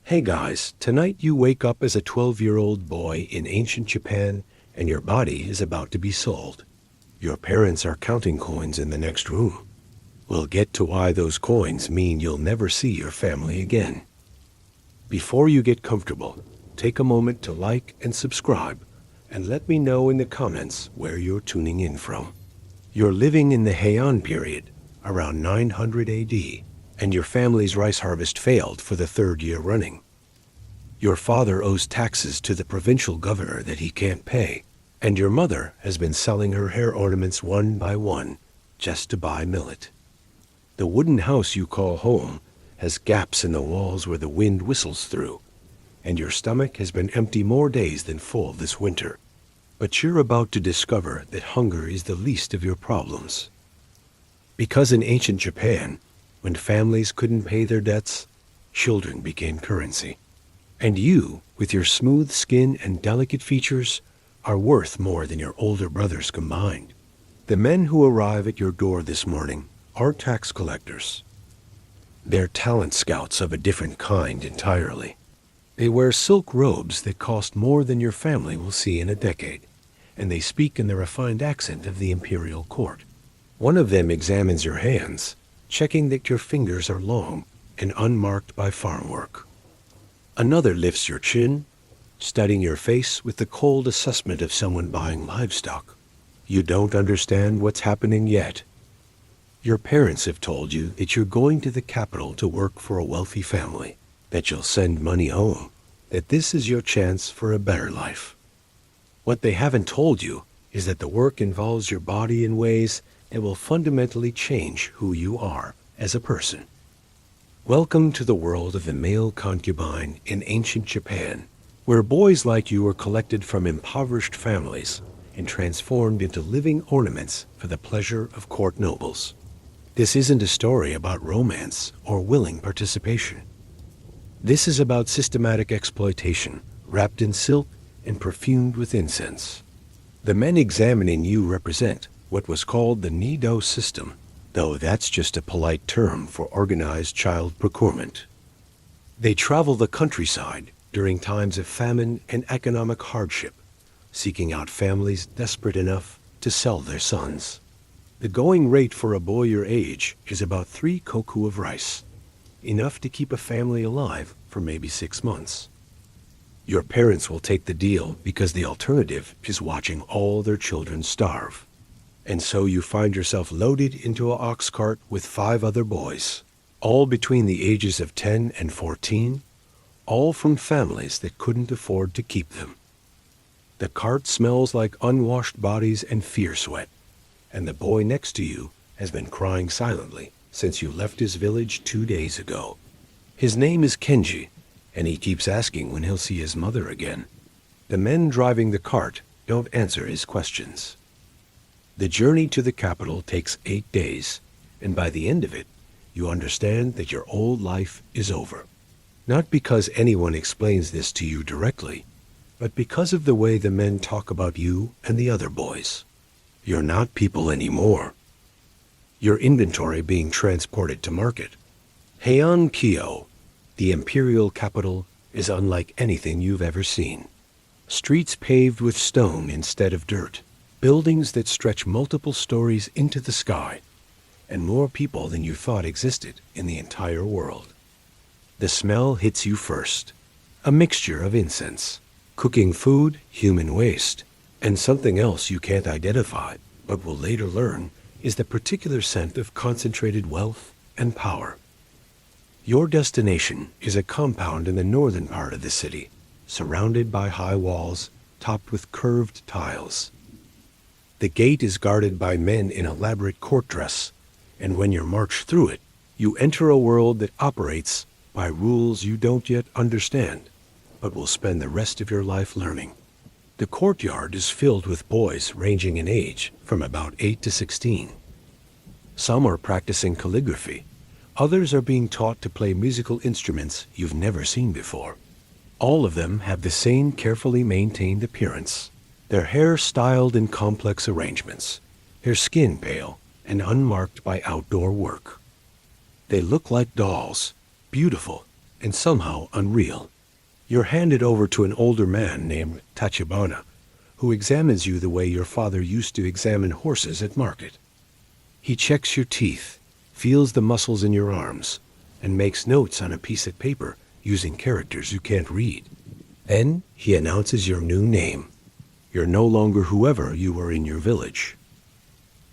Hey guys, tonight you wake up as a 12-year-old boy in ancient Japan and your body is about to be sold. Your parents are counting coins in the next room. We'll get to why those coins mean you'll never see your family again. Before you get comfortable, take a moment to like and subscribe and let me know in the comments where you're tuning in from. You're living in the Heian period, around 900 AD, and your family's rice harvest failed for the third year running. Your father owes taxes to the provincial governor that he can't pay, and your mother has been selling her hair ornaments one by one just to buy millet. The wooden house you call home has gaps in the walls where the wind whistles through, and your stomach has been empty more days than full this winter. But you're about to discover that hunger is the least of your problems. Because in ancient Japan, when families couldn't pay their debts, children became currency. And you, with your smooth skin and delicate features, are worth more than your older brothers combined. The men who arrive at your door this morning are tax collectors. They're talent scouts of a different kind entirely. They wear silk robes that cost more than your family will see in a decade, and they speak in the refined accent of the imperial court. One of them examines your hands, checking that your fingers are long and unmarked by farm work. Another lifts your chin, studying your face with the cold assessment of someone buying livestock. You don't understand what's happening yet. Your parents have told you that you're going to the capital to work for a wealthy family, that you'll send money home, that this is your chance for a better life. What they haven't told you is that the work involves your body in ways that will fundamentally change who you are as a person. Welcome to the world of the male concubine in ancient Japan, where boys like you were collected from impoverished families and transformed into living ornaments for the pleasure of court nobles. This isn't a story about romance or willing participation. This is about systematic exploitation, wrapped in silk and perfumed with incense. The men examining you represent what was called the Nido system, though that's just a polite term for organized child procurement. They travel the countryside during times of famine and economic hardship, seeking out families desperate enough to sell their sons. The going rate for a boy your age is about 3 koku of rice, enough to keep a family alive for maybe 6 months. Your parents will take the deal because the alternative is watching all their children starve. And so you find yourself loaded into an ox cart with 5 other boys, all between the ages of 10 and 14, all from families that couldn't afford to keep them. The cart smells like unwashed bodies and fear sweat, and the boy next to you has been crying silently since you left his village 2 days ago. His name is Kenji, and he keeps asking when he'll see his mother again. The men driving the cart don't answer his questions. The journey to the capital takes 8 days, and by the end of it, you understand that your old life is over. Not because anyone explains this to you directly, but because of the way the men talk about you and the other boys. You're not people anymore. Your inventory being transported to market. Heian Kyo, the imperial capital, is unlike anything you've ever seen. Streets paved with stone instead of dirt, buildings that stretch multiple stories into the sky, and more people than you thought existed in the entire world. The smell hits you first, a mixture of incense, cooking food, human waste, and something else you can't identify, but will later learn is the particular scent of concentrated wealth and power. Your destination is a compound in the northern part of the city, surrounded by high walls topped with curved tiles. The gate is guarded by men in elaborate court dress, and when you're marched through it, you enter a world that operates by rules you don't yet understand, but will spend the rest of your life learning. The courtyard is filled with boys ranging in age from about 8 to 16. Some are practicing calligraphy. Others are being taught to play musical instruments you've never seen before. All of them have the same carefully maintained appearance. Their hair styled in complex arrangements, their skin pale and unmarked by outdoor work. They look like dolls, beautiful, and somehow unreal. You're handed over to an older man named Tachibana, who examines you the way your father used to examine horses at market. He checks your teeth, feels the muscles in your arms, and makes notes on a piece of paper using characters you can't read. Then he announces your new name. You're no longer whoever you were in your village.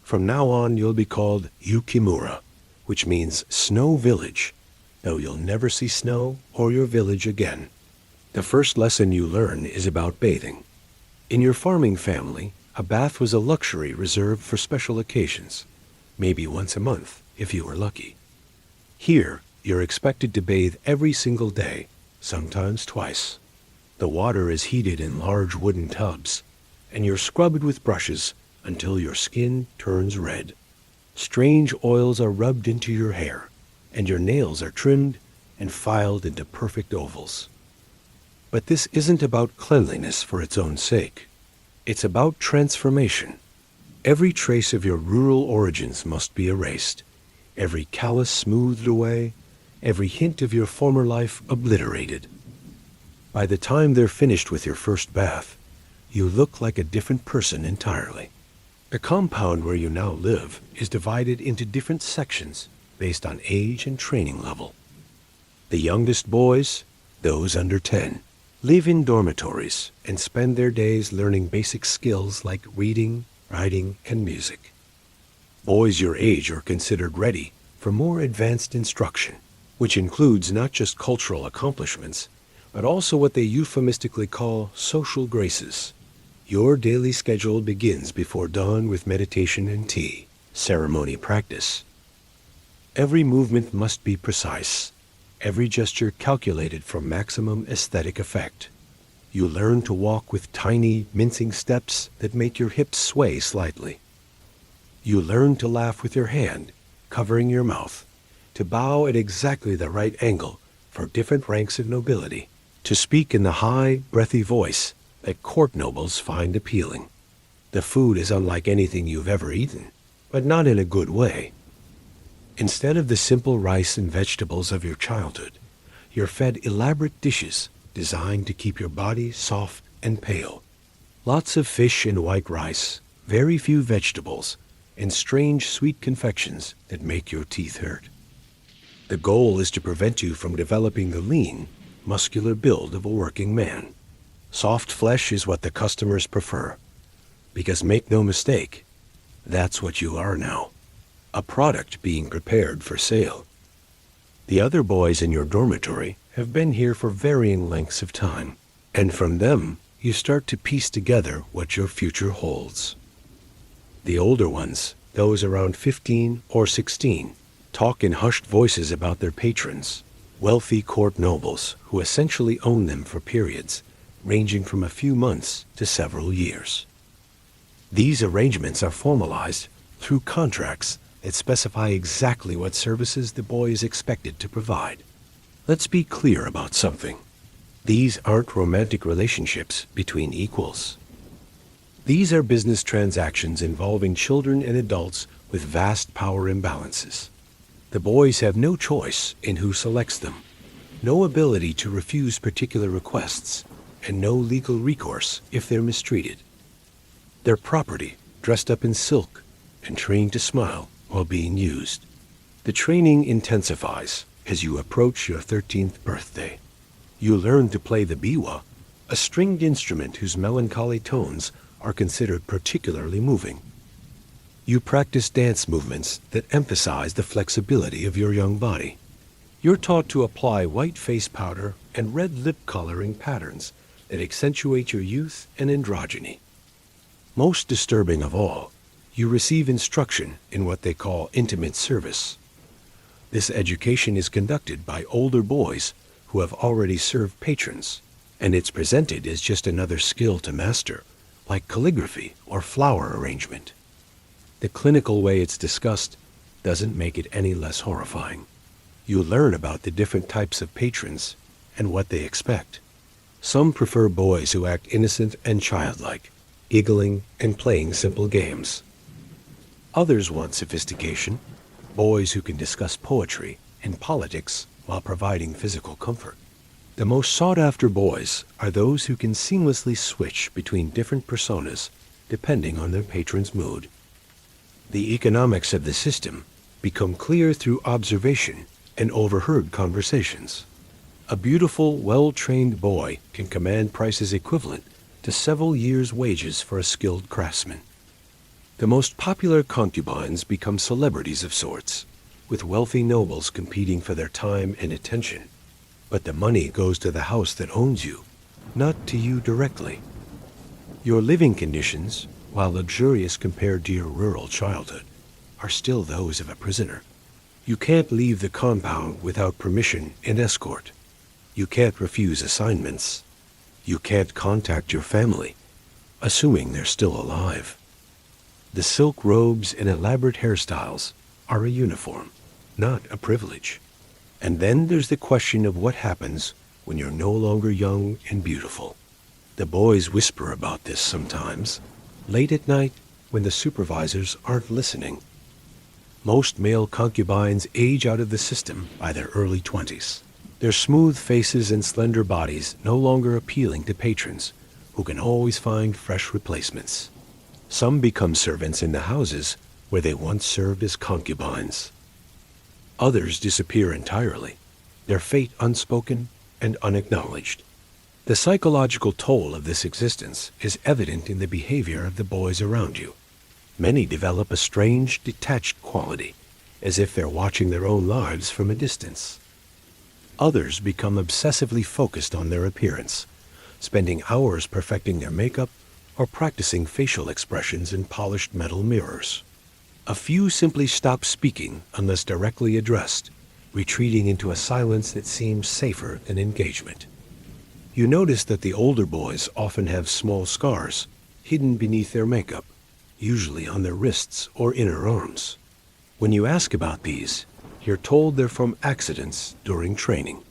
From now on, you'll be called Yukimura, which means snow village, though you'll never see snow or your village again. The first lesson you learn is about bathing. In your farming family, a bath was a luxury reserved for special occasions, maybe once a month if you were lucky. Here, you're expected to bathe every single day, sometimes twice. The water is heated in large wooden tubs, and you're scrubbed with brushes until your skin turns red. Strange oils are rubbed into your hair, and your nails are trimmed and filed into perfect ovals. But this isn't about cleanliness for its own sake. It's about transformation. Every trace of your rural origins must be erased, every callus smoothed away, every hint of your former life obliterated. By the time they're finished with your first bath, you look like a different person entirely. The compound where you now live is divided into different sections based on age and training level. The youngest boys, those under 10, live in dormitories and spend their days learning basic skills like reading, writing, and music. Boys your age are considered ready for more advanced instruction, which includes not just cultural accomplishments, but also what they euphemistically call social graces. Your daily schedule begins before dawn with meditation and tea, ceremony practice. Every movement must be precise, every gesture calculated for maximum aesthetic effect. You learn to walk with tiny, mincing steps that make your hips sway slightly. You learn to laugh with your hand, covering your mouth, to bow at exactly the right angle for different ranks of nobility, to speak in the high, breathy voice that court nobles find appealing. The food is unlike anything you've ever eaten, but not in a good way. Instead of the simple rice and vegetables of your childhood, you're fed elaborate dishes designed to keep your body soft and pale. Lots of fish and white rice, very few vegetables, and strange sweet confections that make your teeth hurt. The goal is to prevent you from developing the lean, muscular build of a working man. Soft flesh is what the customers prefer, because make no mistake, that's what you are now. A product being prepared for sale. The other boys in your dormitory have been here for varying lengths of time, and from them you start to piece together what your future holds. The older ones, those around 15 or 16, talk in hushed voices about their patrons, wealthy court nobles who essentially own them for periods ranging from a few months to several years. These arrangements are formalized through contracts that specify exactly what services the boy is expected to provide. Let's be clear about something. These aren't romantic relationships between equals. These are business transactions involving children and adults with vast power imbalances. The boys have no choice in who selects them, no ability to refuse particular requests, and no legal recourse if they're mistreated. They're property, dressed up in silk and trained to smile while being used. The training intensifies as you approach your 13th birthday. You learn to play the biwa, a stringed instrument whose melancholy tones are considered particularly moving. You practice dance movements that emphasize the flexibility of your young body. You're taught to apply white face powder and red lip coloring patterns that accentuate your youth and androgyny. Most disturbing of all, you receive instruction in what they call intimate service. This education is conducted by older boys who have already served patrons, and it's presented as just another skill to master, like calligraphy or flower arrangement. The clinical way it's discussed doesn't make it any less horrifying. You learn about the different types of patrons and what they expect. Some prefer boys who act innocent and childlike, giggling and playing simple games. Others want sophistication, boys who can discuss poetry and politics while providing physical comfort. The most sought-after boys are those who can seamlessly switch between different personas depending on their patron's mood. The economics of the system become clear through observation and overheard conversations. A beautiful, well-trained boy can command prices equivalent to several years' wages for a skilled craftsman. The most popular concubines become celebrities of sorts, with wealthy nobles competing for their time and attention. But the money goes to the house that owns you, not to you directly. Your living conditions, while luxurious compared to your rural childhood, are still those of a prisoner. You can't leave the compound without permission and escort. You can't refuse assignments. You can't contact your family, assuming they're still alive. The silk robes and elaborate hairstyles are a uniform, not a privilege. And then there's the question of what happens when you're no longer young and beautiful. The boys whisper about this sometimes, late at night when the supervisors aren't listening. Most male concubines age out of the system by their early 20s. Their smooth faces and slender bodies no longer appealing to patrons, who can always find fresh replacements. Some become servants in the houses where they once served as concubines. Others disappear entirely, their fate unspoken and unacknowledged. The psychological toll of this existence is evident in the behavior of the boys around you. Many develop a strange, detached quality, as if they're watching their own lives from a distance. Others become obsessively focused on their appearance, spending hours perfecting their makeup or practicing facial expressions in polished metal mirrors. A few simply stop speaking unless directly addressed, retreating into a silence that seems safer than engagement. You notice that the older boys often have small scars hidden beneath their makeup, usually on their wrists or inner arms. When you ask about these, you're told they're from accidents during training.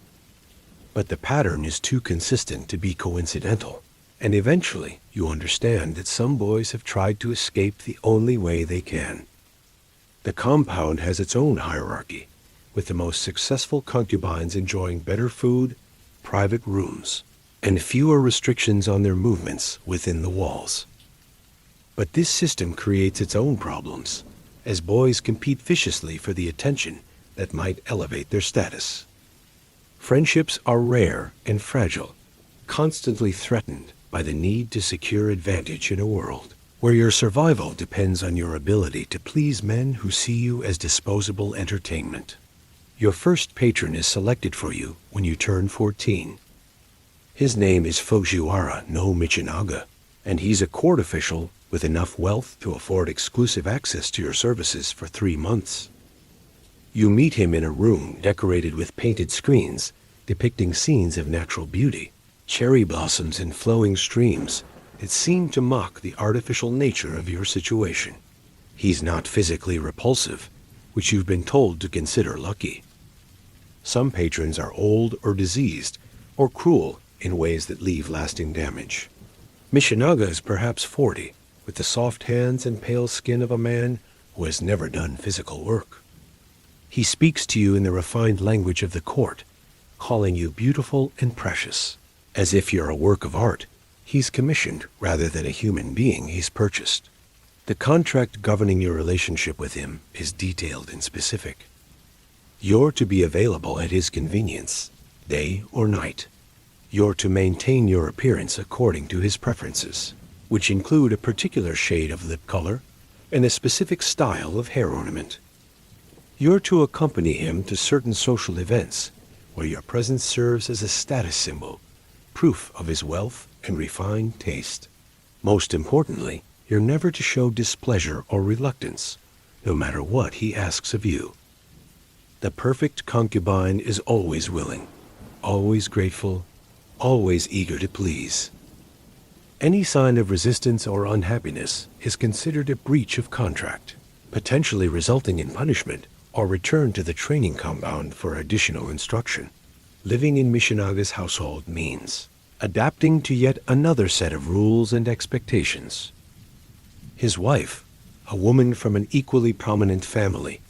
But the pattern is too consistent to be coincidental, and eventually you understand that some boys have tried to escape the only way they can. The compound has its own hierarchy, with the most successful concubines enjoying better food, private rooms, and fewer restrictions on their movements within the walls. But this system creates its own problems, as boys compete viciously for the attention that might elevate their status. Friendships are rare and fragile, constantly threatened by the need to secure advantage in a world where your survival depends on your ability to please men who see you as disposable entertainment. Your first patron is selected for you when you turn 14. His name is Fujiwara no Michinaga, and he's a court official with enough wealth to afford exclusive access to your services for 3 months. You meet him in a room decorated with painted screens depicting scenes of natural beauty, cherry blossoms and flowing streams that seem to mock the artificial nature of your situation. He's not physically repulsive, which you've been told to consider lucky. Some patrons are old or diseased, or cruel in ways that leave lasting damage. Michinaga is perhaps 40, with the soft hands and pale skin of a man who has never done physical work. He speaks to you in the refined language of the court, calling you beautiful and precious. As if you're a work of art, he's commissioned rather than a human being he's purchased. The contract governing your relationship with him is detailed and specific. You're to be available at his convenience, day or night. You're to maintain your appearance according to his preferences, which include a particular shade of lip color and a specific style of hair ornament. You're to accompany him to certain social events where your presence serves as a status symbol, proof of his wealth and refined taste. Most importantly, you're never to show displeasure or reluctance, no matter what he asks of you. The perfect concubine is always willing, always grateful, always eager to please. Any sign of resistance or unhappiness is considered a breach of contract, potentially resulting in punishment or return to the training compound for additional instruction. Living in Michinaga's household means adapting to yet another set of rules and expectations. His wife, a woman from an equally prominent family,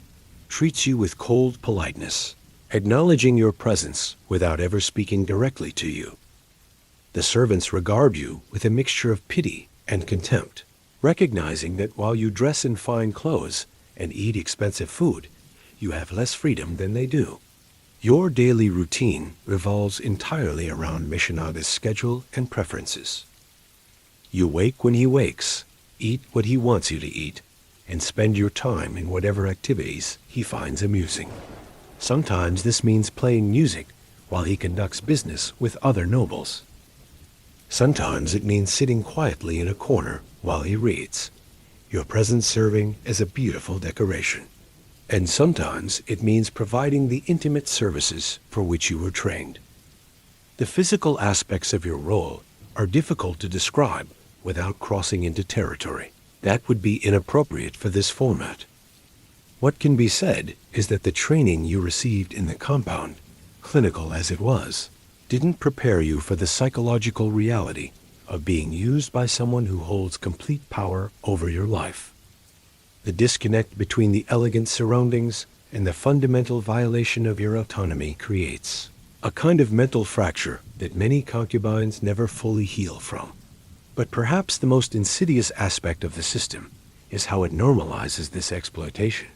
treats you with cold politeness, acknowledging your presence without ever speaking directly to you. The servants regard you with a mixture of pity and contempt, recognizing that while you dress in fine clothes and eat expensive food, you have less freedom than they do. Your daily routine revolves entirely around Mishinaga's schedule and preferences. You wake when he wakes, eat what he wants you to eat, and spend your time in whatever activities he finds amusing. Sometimes this means playing music while he conducts business with other nobles. Sometimes it means sitting quietly in a corner while he reads, your presence serving as a beautiful decoration. And sometimes it means providing the intimate services for which you were trained. The physical aspects of your role are difficult to describe without crossing into territory. That would be inappropriate for this format. What can be said is that the training you received in the compound, clinical as it was, didn't prepare you for the psychological reality of being used by someone who holds complete power over your life. The disconnect between the elegant surroundings and the fundamental violation of your autonomy creates a kind of mental fracture that many concubines never fully heal from. But perhaps the most insidious aspect of the system is how it normalizes this exploitation.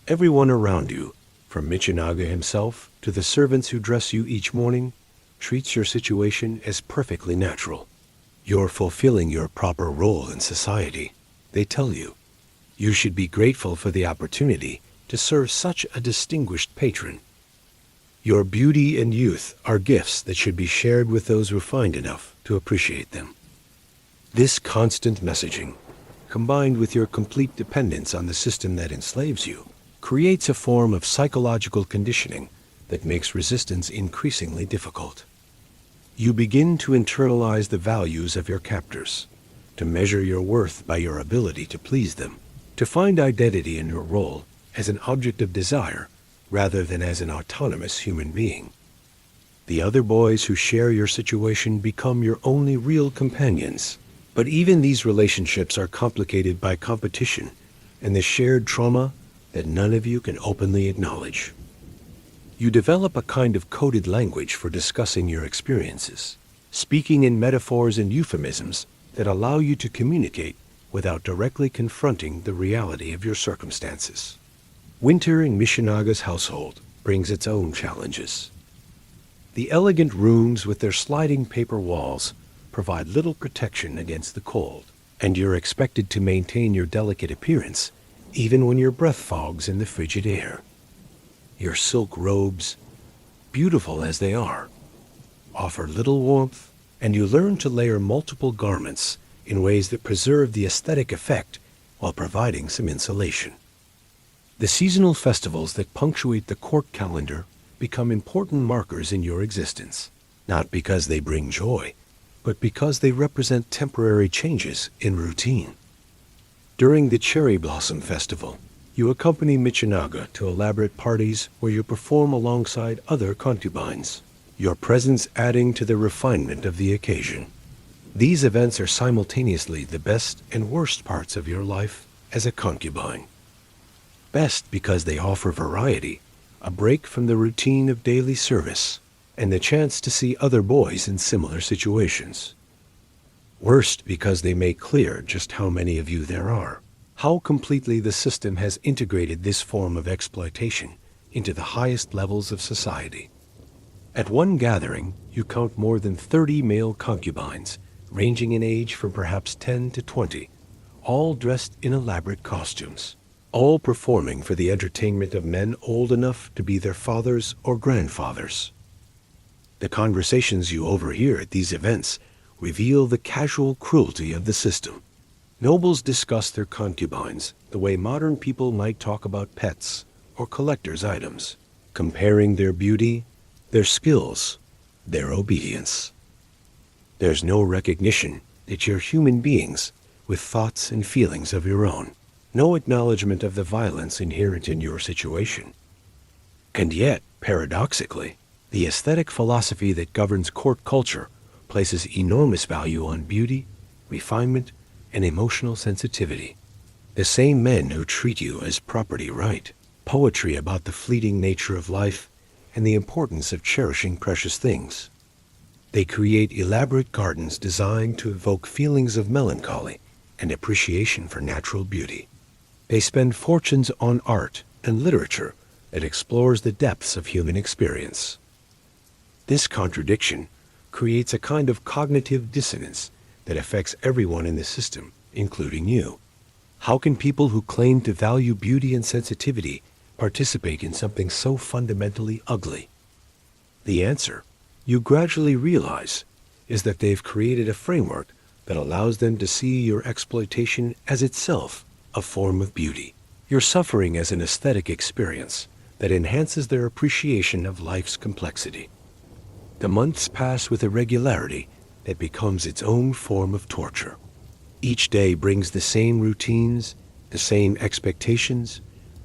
Everyone around you, from Michinaga himself to the servants who dress you each morning, treats your situation as perfectly natural. You're fulfilling your proper role in society, they tell you. You should be grateful for the opportunity to serve such a distinguished patron. Your beauty and youth are gifts that should be shared with those refined enough to appreciate them. This constant messaging, combined with your complete dependence on the system that enslaves you, creates a form of psychological conditioning that makes resistance increasingly difficult. You begin to internalize the values of your captors, to measure your worth by your ability to please them, to find identity in your role as an object of desire rather than as an autonomous human being. The other boys who share your situation become your only real companions, but even these relationships are complicated by competition and the shared trauma that none of you can openly acknowledge. You develop a kind of coded language for discussing your experiences, speaking in metaphors and euphemisms that allow you to communicate without directly confronting the reality of your circumstances. Winter in Mishinaga's household brings its own challenges. The elegant rooms with their sliding paper walls provide little protection against the cold, and you're expected to maintain your delicate appearance even when your breath fogs in the frigid air. Your silk robes, beautiful as they are, offer little warmth, and you learn to layer multiple garments in ways that preserve the aesthetic effect while providing some insulation. The seasonal festivals that punctuate the court calendar become important markers in your existence, not because they bring joy, but because they represent temporary changes in routine. During the Cherry Blossom Festival, you accompany Michinaga to elaborate parties where you perform alongside other concubines, your presence adding to the refinement of the occasion. These events are simultaneously the best and worst parts of your life as a concubine. Best because they offer variety, a break from the routine of daily service, and the chance to see other boys in similar situations. Worst because they make clear just how many of you there are, how completely the system has integrated this form of exploitation into the highest levels of society. At one gathering, you count more than 30 male concubines, ranging in age from perhaps 10 to 20, all dressed in elaborate costumes, all performing for the entertainment of men old enough to be their fathers or grandfathers. The conversations you overhear at these events reveal the casual cruelty of the system. Nobles discuss their concubines the way modern people might talk about pets or collector's items, comparing their beauty, their skills, their obedience. There's no recognition that you're human beings with thoughts and feelings of your own, no acknowledgement of the violence inherent in your situation. And yet, paradoxically, the aesthetic philosophy that governs court culture places enormous value on beauty, refinement, and emotional sensitivity. The same men who treat you as property right poetry about the fleeting nature of life and the importance of cherishing precious things. They create elaborate gardens designed to evoke feelings of melancholy and appreciation for natural beauty. They spend fortunes on art and literature that explores the depths of human experience. This contradiction creates a kind of cognitive dissonance that affects everyone in the system, including you. How can people who claim to value beauty and sensitivity participate in something so fundamentally ugly? The answer, you gradually realize, is that they've created a framework that allows them to see your exploitation as itself a form of beauty, your suffering as an aesthetic experience that enhances their appreciation of life's complexity. The months pass with a regularity that becomes its own form of torture. Each day brings the same routines, the same expectations,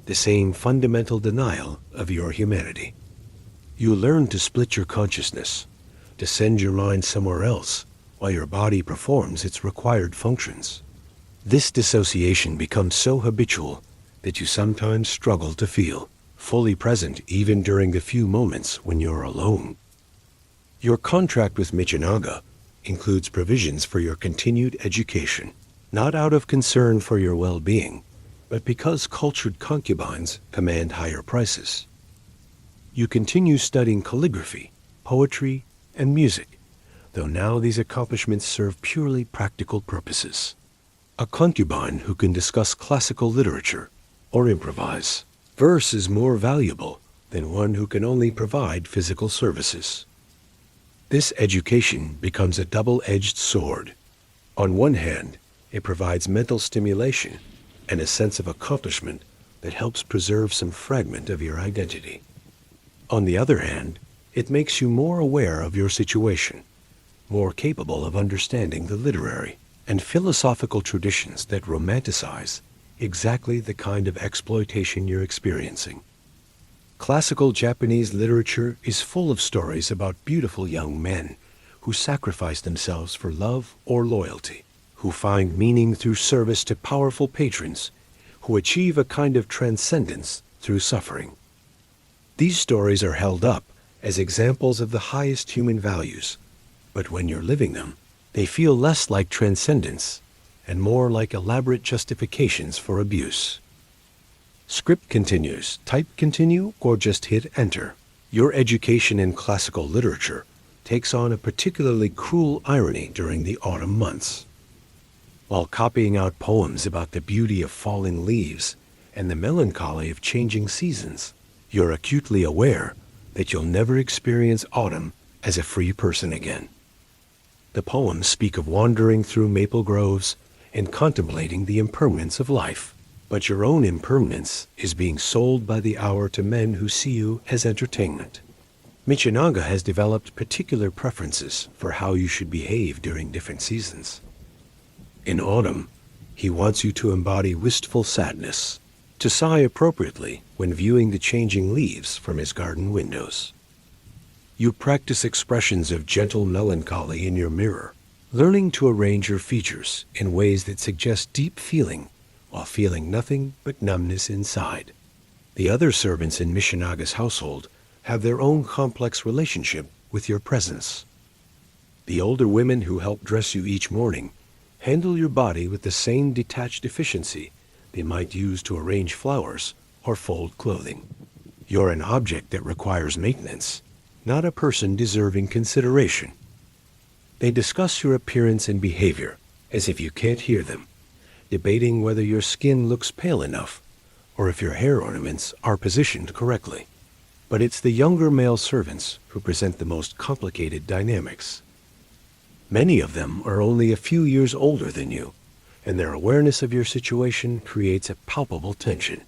the same fundamental denial of your humanity. You learn to split your consciousness, to send your mind somewhere else while your body performs its required functions. This dissociation becomes so habitual that you sometimes struggle to feel fully present even during the few moments when you're alone. Your contract with Michinaga includes provisions for your continued education, not out of concern for your well-being, but because cultured concubines command higher prices. You continue studying calligraphy, poetry, and music, though now these accomplishments serve purely practical purposes. A concubine who can discuss classical literature or improvise verse is more valuable than one who can only provide physical services. This education becomes a double-edged sword. On one hand, it provides mental stimulation and a sense of accomplishment that helps preserve some fragment of your identity. On the other hand, it makes you more aware of your situation, more capable of understanding the literary and philosophical traditions that romanticize exactly the kind of exploitation you're experiencing. Classical Japanese literature is full of stories about beautiful young men who sacrifice themselves for love or loyalty, who find meaning through service to powerful patrons, who achieve a kind of transcendence through suffering. These stories are held up as examples of the highest human values, but when you're living them, they feel less like transcendence and more like elaborate justifications for abuse. Script continues, type continue, or just hit enter. Your education in classical literature takes on a particularly cruel irony during the autumn months. While copying out poems about the beauty of falling leaves and the melancholy of changing seasons, you're acutely aware that you'll never experience autumn as a free person again. The poems speak of wandering through maple groves and contemplating the impermanence of life, but your own impermanence is being sold by the hour to men who see you as entertainment. Michinaga has developed particular preferences for how you should behave during different seasons. In autumn, he wants you to embody wistful sadness, to sigh appropriately when viewing the changing leaves from his garden windows. You practice expressions of gentle melancholy in your mirror, learning to arrange your features in ways that suggest deep feeling while feeling nothing but numbness inside. The other servants in Michinaga's household have their own complex relationship with your presence. The older women who help dress you each morning handle your body with the same detached efficiency they might use to arrange flowers or fold clothing. You're an object that requires maintenance, not a person deserving consideration. They discuss your appearance and behavior as if you can't hear them, debating whether your skin looks pale enough or if your hair ornaments are positioned correctly. But it's the younger male servants who present the most complicated dynamics. Many of them are only a few years older than you, and their awareness of your situation creates a palpable tension.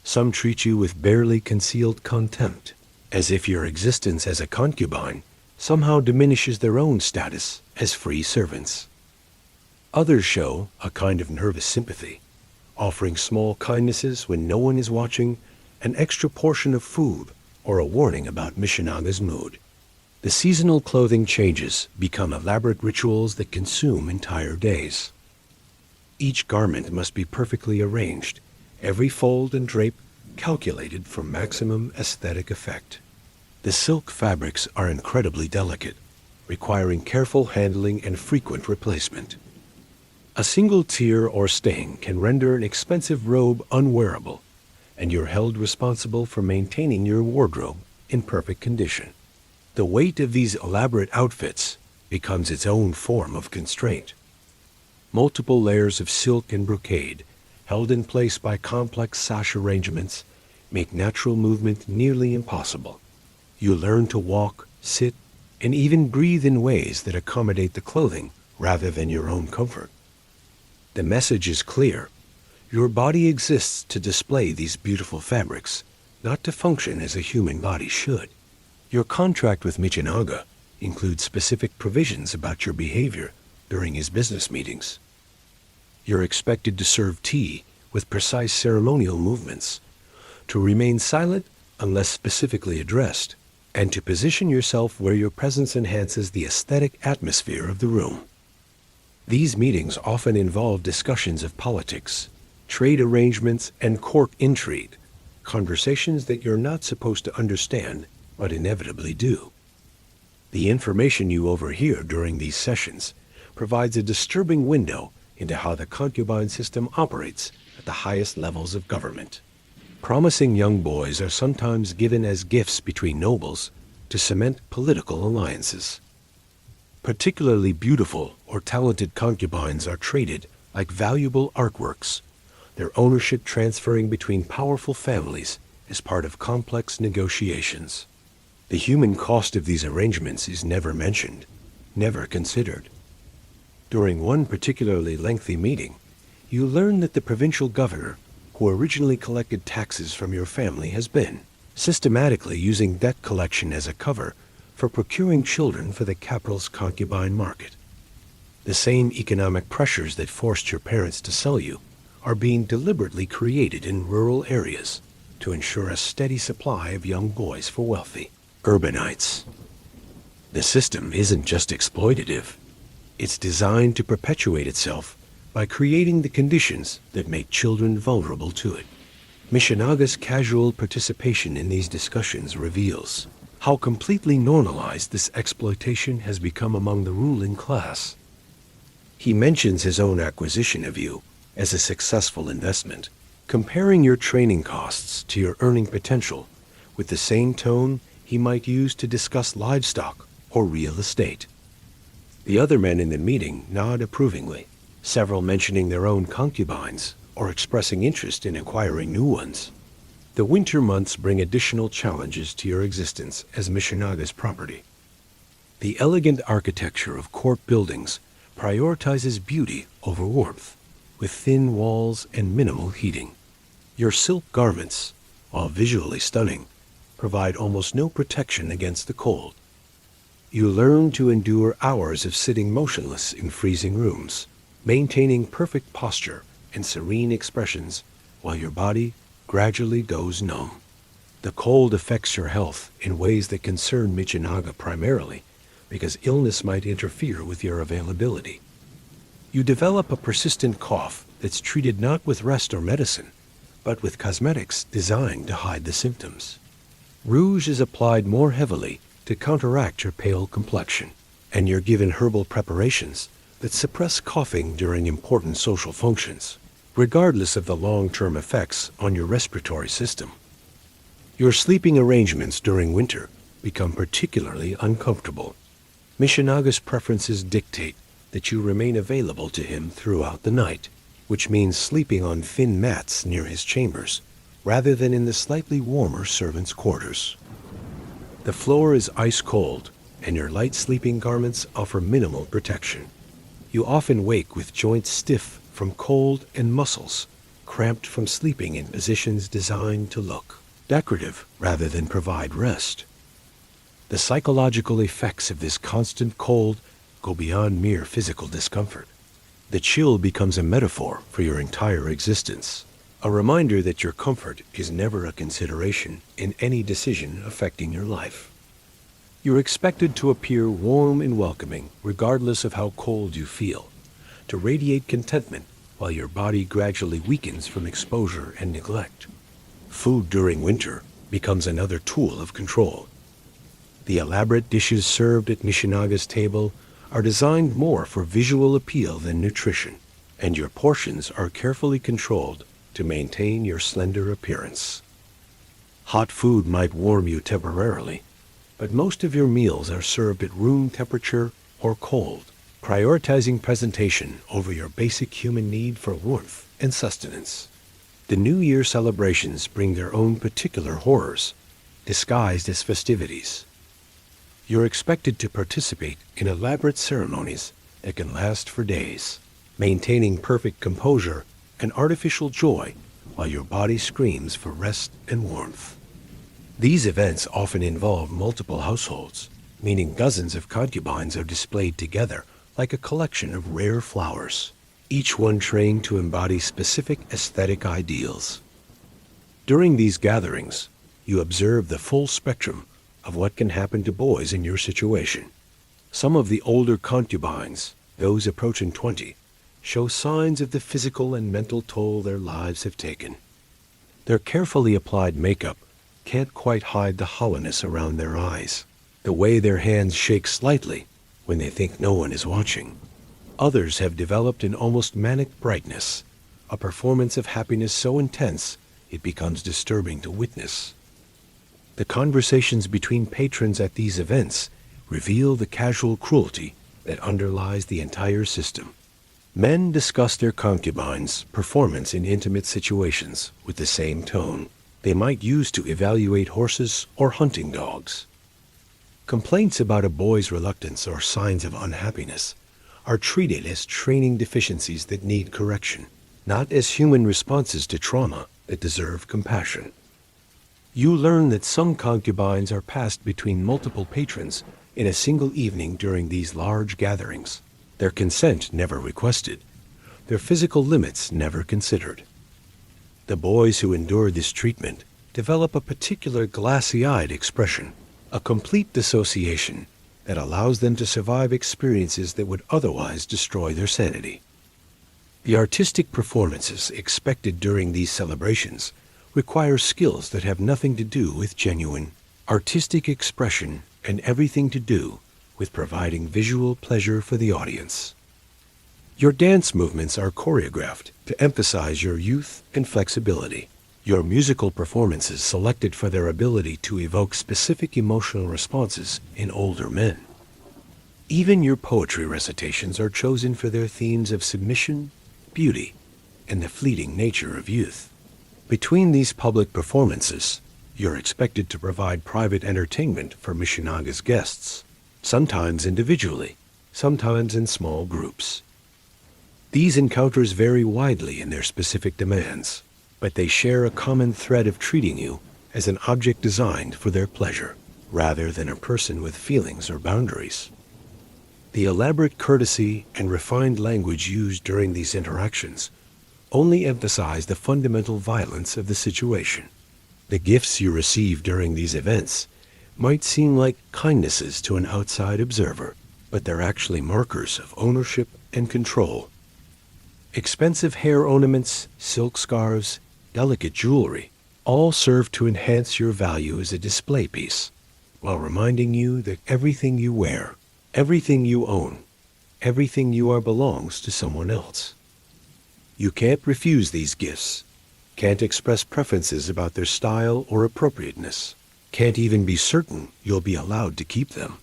Some treat you with barely concealed contempt, as if your existence as a concubine somehow diminishes their own status as free servants. Others show a kind of nervous sympathy, offering small kindnesses when no one is watching, an extra portion of food, or a warning about Michinaga's mood. The seasonal clothing changes become elaborate rituals that consume entire days. Each garment must be perfectly arranged, every fold and drape calculated for maximum aesthetic effect. The silk fabrics are incredibly delicate, requiring careful handling and frequent replacement. A single tear or stain can render an expensive robe unwearable, and you're held responsible for maintaining your wardrobe in perfect condition. The weight of these elaborate outfits becomes its own form of constraint. Multiple layers of silk and brocade, held in place by complex sash arrangements, make natural movement nearly impossible. You learn to walk, sit, and even breathe in ways that accommodate the clothing rather than your own comfort. The message is clear. Your body exists to display these beautiful fabrics, not to function as a human body should. Your contract with Michinaga includes specific provisions about your behavior during his business meetings. You're expected to serve tea with precise ceremonial movements, to remain silent unless specifically addressed, and to position yourself where your presence enhances the aesthetic atmosphere of the room. These meetings often involve discussions of politics, trade arrangements, and court intrigue, conversations that you're not supposed to understand but inevitably do. The information you overhear during these sessions provides a disturbing window into how the concubine system operates at the highest levels of government. Promising young boys are sometimes given as gifts between nobles to cement political alliances. Particularly beautiful or talented concubines are traded like valuable artworks, their ownership transferring between powerful families as part of complex negotiations. The human cost of these arrangements is never mentioned, never considered. During one particularly lengthy meeting, you learn that the provincial governor, who originally collected taxes from your family, has been systematically using debt collection as a cover for procuring children for the capital's concubine market. The same economic pressures that forced your parents to sell you are being deliberately created in rural areas to ensure a steady supply of young boys for wealthy urbanites. The system isn't just exploitative. It's designed to perpetuate itself by creating the conditions that make children vulnerable to it. Michinaga's casual participation in these discussions reveals how completely normalized this exploitation has become among the ruling class. He mentions his own acquisition of you as a successful investment, comparing your training costs to your earning potential with the same tone he might use to discuss livestock or real estate. The other men in the meeting nod approvingly, several mentioning their own concubines or expressing interest in acquiring new ones. The winter months bring additional challenges to your existence as Michinaga's property. The elegant architecture of court buildings prioritizes beauty over warmth, with thin walls and minimal heating. Your silk garments, while visually stunning, provide almost no protection against the cold. You learn to endure hours of sitting motionless in freezing rooms, maintaining perfect posture and serene expressions while your body gradually goes numb. The cold affects your health in ways that concern Michinaga primarily because illness might interfere with your availability. You develop a persistent cough that's treated not with rest or medicine, but with cosmetics designed to hide the symptoms. Rouge is applied more heavily to counteract your pale complexion, and you're given herbal preparations that suppress coughing during important social functions, regardless of the long-term effects on your respiratory system. Your sleeping arrangements during winter become particularly uncomfortable. Michinaga's preferences dictate that you remain available to him throughout the night, which means sleeping on thin mats near his chambers, rather than in the slightly warmer servants' quarters. The floor is ice cold, and your light sleeping garments offer minimal protection. You often wake with joints stiff from cold and muscles cramped from sleeping in positions designed to look decorative rather than provide rest. The psychological effects of this constant cold go beyond mere physical discomfort. The chill becomes a metaphor for your entire existence, a reminder that your comfort is never a consideration in any decision affecting your life. You're expected to appear warm and welcoming regardless of how cold you feel, to radiate contentment while your body gradually weakens from exposure and neglect. Food during winter becomes another tool of control. The elaborate dishes served at Mishinaga's table are designed more for visual appeal than nutrition, and your portions are carefully controlled to maintain your slender appearance. Hot food might warm you temporarily, but most of your meals are served at room temperature or cold, prioritizing presentation over your basic human need for warmth and sustenance. The New Year celebrations bring their own particular horrors, disguised as festivities. You're expected to participate in elaborate ceremonies that can last for days, maintaining perfect composure and artificial joy while your body screams for rest and warmth. These events often involve multiple households, meaning dozens of concubines are displayed together like a collection of rare flowers, each one trained to embody specific aesthetic ideals. During these gatherings, you observe the full spectrum of what can happen to boys in your situation. Some of the older concubines, those approaching 20, show signs of the physical and mental toll their lives have taken. Their carefully applied makeup can't quite hide the hollowness around their eyes, the way their hands shake slightly when they think no one is watching. Others have developed an almost manic brightness, a performance of happiness so intense it becomes disturbing to witness. The conversations between patrons at these events reveal the casual cruelty that underlies the entire system. Men discuss their concubines' performance in intimate situations with the same tone they might use to evaluate horses or hunting dogs. Complaints about a boy's reluctance or signs of unhappiness are treated as training deficiencies that need correction, not as human responses to trauma that deserve compassion. You learn that some concubines are passed between multiple patrons in a single evening during these large gatherings, their consent never requested, their physical limits never considered. The boys who endure this treatment develop a particular glassy-eyed expression, a complete dissociation that allows them to survive experiences that would otherwise destroy their sanity. The artistic performances expected during these celebrations require skills that have nothing to do with genuine artistic expression and everything to do with providing visual pleasure for the audience. Your dance movements are choreographed to emphasize your youth and flexibility. Your musical performances selected for their ability to evoke specific emotional responses in older men. Even your poetry recitations are chosen for their themes of submission, beauty, and the fleeting nature of youth. Between these public performances, you're expected to provide private entertainment for Mishinaga's guests, sometimes individually, sometimes in small groups. These encounters vary widely in their specific demands, but they share a common thread of treating you as an object designed for their pleasure, rather than a person with feelings or boundaries. The elaborate courtesy and refined language used during these interactions only emphasize the fundamental violence of the situation. The gifts you receive during these events might seem like kindnesses to an outside observer, but they're actually markers of ownership and control. Expensive hair ornaments, silk scarves, delicate jewelry all serve to enhance your value as a display piece, while reminding you that everything you wear, everything you own, everything you are belongs to someone else. You can't refuse these gifts, can't express preferences about their style or appropriateness, can't even be certain you'll be allowed to keep them.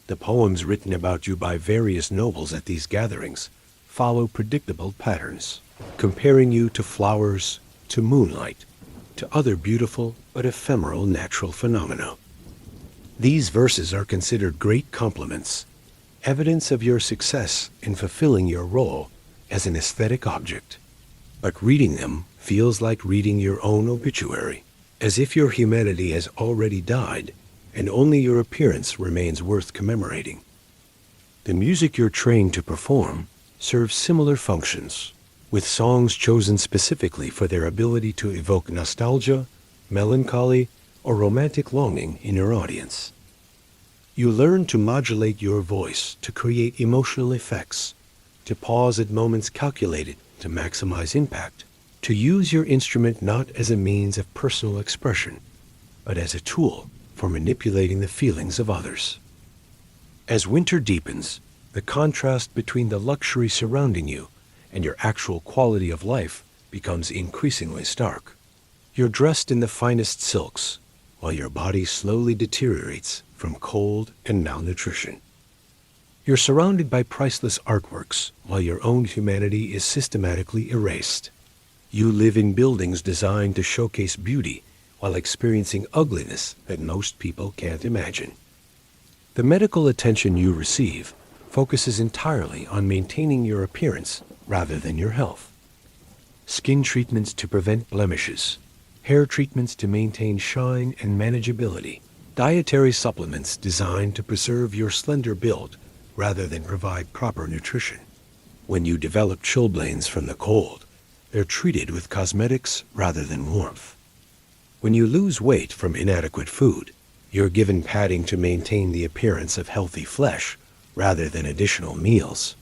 The poems written about you by various nobles at these gatherings follow predictable patterns, comparing you to flowers, to moonlight, to other beautiful but ephemeral natural phenomena. These verses are considered great compliments, evidence of your success in fulfilling your role as an aesthetic object. But reading them feels like reading your own obituary, as if your humanity has already died and only your appearance remains worth commemorating. The music you're trained to perform serves similar functions, with songs chosen specifically for their ability to evoke nostalgia, melancholy, or romantic longing in your audience. You learn to modulate your voice to create emotional effects, to pause at moments calculated to maximize impact, to use your instrument not as a means of personal expression, but as a tool for manipulating the feelings of others. As winter deepens, the contrast between the luxury surrounding you and your actual quality of life becomes increasingly stark. You're dressed in the finest silks, while your body slowly deteriorates from cold and malnutrition. You're surrounded by priceless artworks, while your own humanity is systematically erased. You live in buildings designed to showcase beauty, while experiencing ugliness that most people can't imagine. The medical attention you receive focuses entirely on maintaining your appearance rather than your health. Skin treatments to prevent blemishes, hair treatments to maintain shine and manageability, dietary supplements designed to preserve your slender build rather than provide proper nutrition. When you develop chilblains from the cold, they're treated with cosmetics rather than warmth. When you lose weight from inadequate food, you're given padding to maintain the appearance of healthy flesh rather than additional meals.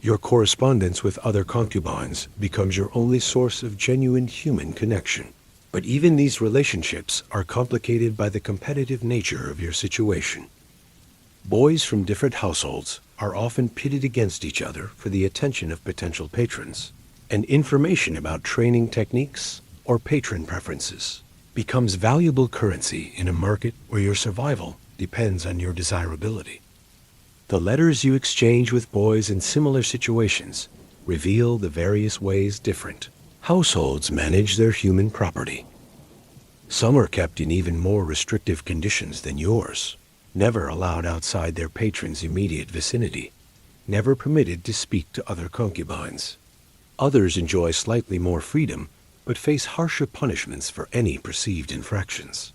Your correspondence with other concubines becomes your only source of genuine human connection. But even these relationships are complicated by the competitive nature of your situation. Boys from different households are often pitted against each other for the attention of potential patrons, and information about training techniques or patron preferences becomes valuable currency in a market where your survival depends on your desirability. The letters you exchange with boys in similar situations reveal the various ways different households manage their human property. Some are kept in even more restrictive conditions than yours, never allowed outside their patron's immediate vicinity, never permitted to speak to other concubines. Others enjoy slightly more freedom, but face harsher punishments for any perceived infractions.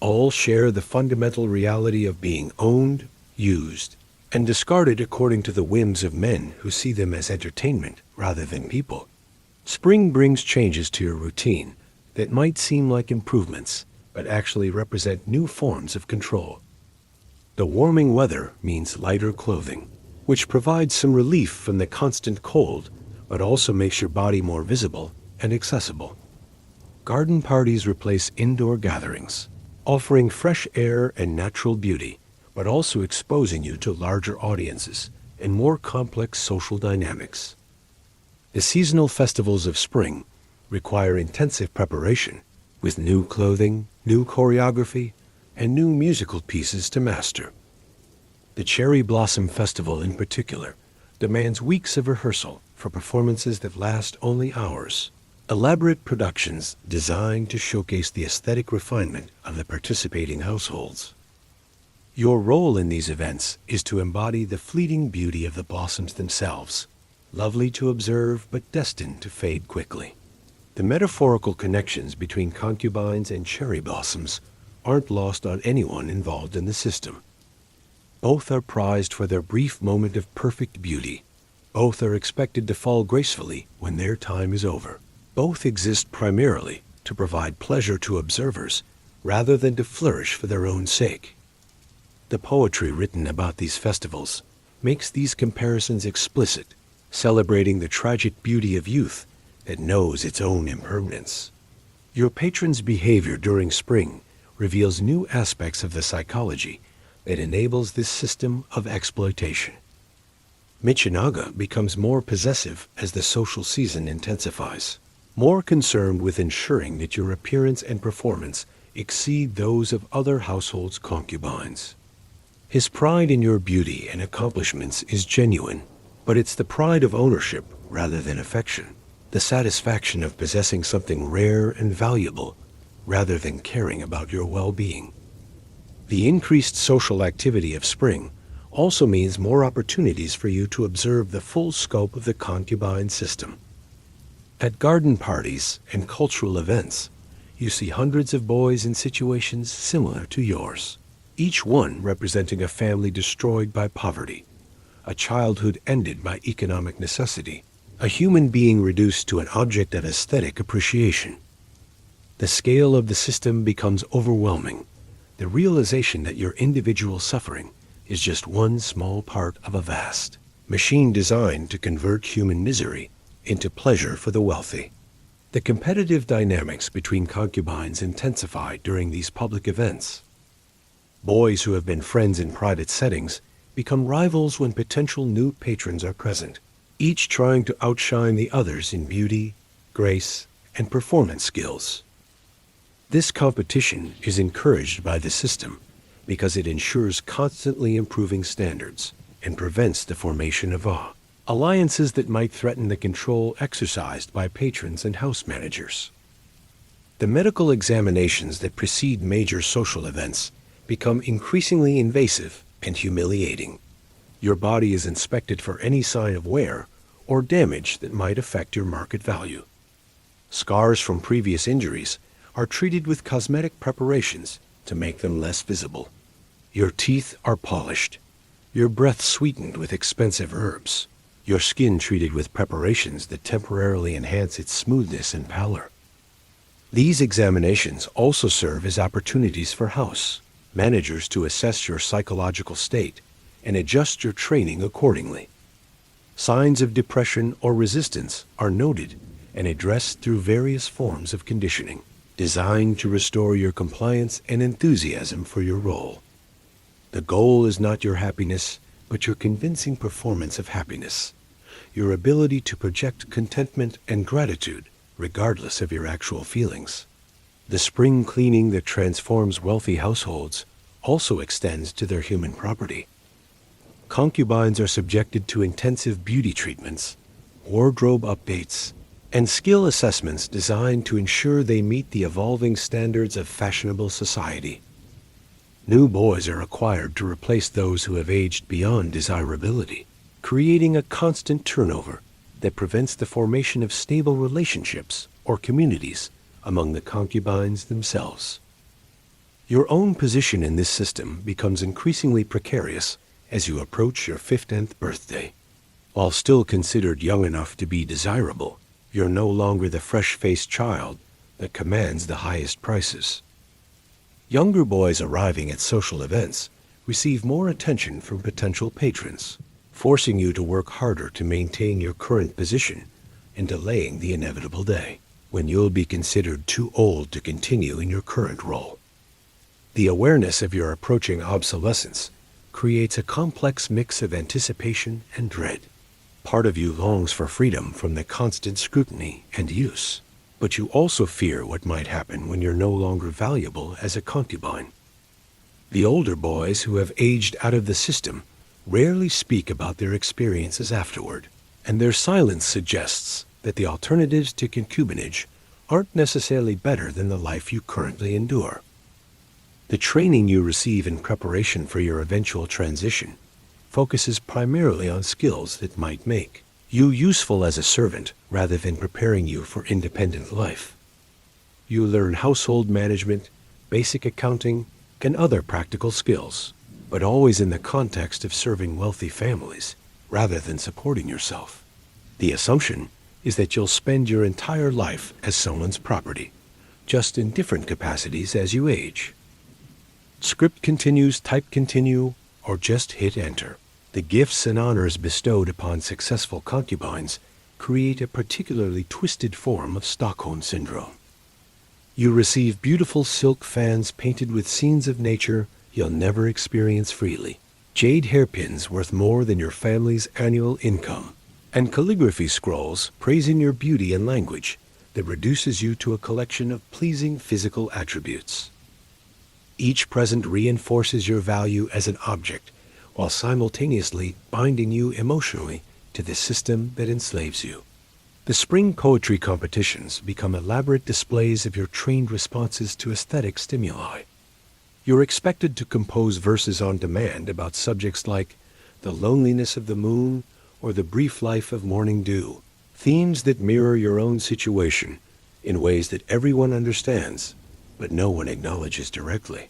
All share the fundamental reality of being owned, used, and discarded according to the whims of men who see them as entertainment rather than people. Spring brings changes to your routine that might seem like improvements, but actually represent new forms of control. The warming weather means lighter clothing, which provides some relief from the constant cold, but also makes your body more visible and accessible. Garden parties replace indoor gatherings, offering fresh air and natural beauty, but also exposing you to larger audiences and more complex social dynamics. The seasonal festivals of spring require intensive preparation, with new clothing, new choreography, and new musical pieces to master. The Cherry Blossom Festival in particular demands weeks of rehearsal for performances that last only hours. Elaborate productions designed to showcase the aesthetic refinement of the participating households. Your role in these events is to embody the fleeting beauty of the blossoms themselves, lovely to observe but destined to fade quickly. The metaphorical connections between concubines and cherry blossoms aren't lost on anyone involved in the system. Both are prized for their brief moment of perfect beauty. Both are expected to fall gracefully when their time is over. Both exist primarily to provide pleasure to observers rather than to flourish for their own sake. The poetry written about these festivals makes these comparisons explicit, celebrating the tragic beauty of youth that knows its own impermanence. Your patron's behavior during spring reveals new aspects of the psychology that enables this system of exploitation. Michinaga becomes more possessive as the social season intensifies, more concerned with ensuring that your appearance and performance exceed those of other households' concubines. His pride in your beauty and accomplishments is genuine, but it's the pride of ownership rather than affection, the satisfaction of possessing something rare and valuable rather than caring about your well-being. The increased social activity of spring also means more opportunities for you to observe the full scope of the concubine system. At garden parties and cultural events, you see hundreds of boys in situations similar to yours, each one representing a family destroyed by poverty, a childhood ended by economic necessity, a human being reduced to an object of aesthetic appreciation. The scale of the system becomes overwhelming, the realization that your individual suffering is just one small part of a vast machine designed to convert human misery into pleasure for the wealthy. The competitive dynamics between concubines intensify during these public events. Boys who have been friends in private settings become rivals when potential new patrons are present, each trying to outshine the others in beauty, grace, and performance skills. This competition is encouraged by the system because it ensures constantly improving standards and prevents the formation of alliances that might threaten the control exercised by patrons and house managers. The medical examinations that precede major social events become increasingly invasive and humiliating. Your body is inspected for any sign of wear or damage that might affect your market value. Scars from previous injuries are treated with cosmetic preparations to make them less visible. Your teeth are polished, your breath sweetened with expensive herbs, your skin treated with preparations that temporarily enhance its smoothness and pallor. These examinations also serve as opportunities for house managers to assess your psychological state and adjust your training accordingly. Signs of depression or resistance are noted and addressed through various forms of conditioning, designed to restore your compliance and enthusiasm for your role. The goal is not your happiness, but your convincing performance of happiness, your ability to project contentment and gratitude regardless of your actual feelings. The spring cleaning that transforms wealthy households also extends to their human property. Concubines are subjected to intensive beauty treatments, wardrobe updates, and skill assessments designed to ensure they meet the evolving standards of fashionable society. New boys are required to replace those who have aged beyond desirability, creating a constant turnover that prevents the formation of stable relationships or communities among the concubines themselves. Your own position in this system becomes increasingly precarious as you approach your 15th birthday. While still considered young enough to be desirable, you're no longer the fresh-faced child that commands the highest prices. Younger boys arriving at social events receive more attention from potential patrons, forcing you to work harder to maintain your current position and delaying the inevitable day when you'll be considered too old to continue in your current role. The awareness of your approaching obsolescence creates a complex mix of anticipation and dread. Part of you longs for freedom from the constant scrutiny and use, but you also fear what might happen when you're no longer valuable as a concubine. The older boys who have aged out of the system rarely speak about their experiences afterward, and their silence suggests that the alternatives to concubinage aren't necessarily better than the life you currently endure. The training you receive in preparation for your eventual transition focuses primarily on skills that might make you useful as a servant rather than preparing you for independent life. You learn household management, basic accounting, and other practical skills, but always in the context of serving wealthy families rather than supporting yourself. The assumption is that you'll spend your entire life as someone's property, just in different capacities as you age. Script continues, type continue, or just hit enter. The gifts and honors bestowed upon successful concubines create a particularly twisted form of Stockholm Syndrome. You receive beautiful silk fans painted with scenes of nature you'll never experience freely, jade hairpins worth more than your family's annual income, and calligraphy scrolls praising your beauty and language that reduces you to a collection of pleasing physical attributes. Each present reinforces your value as an object, while simultaneously binding you emotionally to the system that enslaves you. The spring poetry competitions become elaborate displays of your trained responses to aesthetic stimuli. You're expected to compose verses on demand about subjects like the loneliness of the moon or the brief life of morning dew, themes that mirror your own situation in ways that everyone understands, but no one acknowledges directly.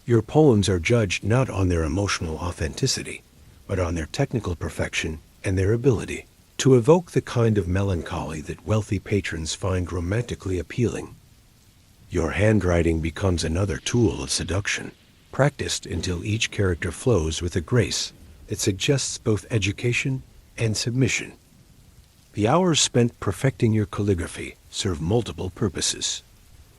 Your poems are judged not on their emotional authenticity, but on their technical perfection and their ability to evoke the kind of melancholy that wealthy patrons find romantically appealing. Your handwriting becomes another tool of seduction, practiced until each character flows with a grace that suggests both education and submission. The hours spent perfecting your calligraphy serve multiple purposes.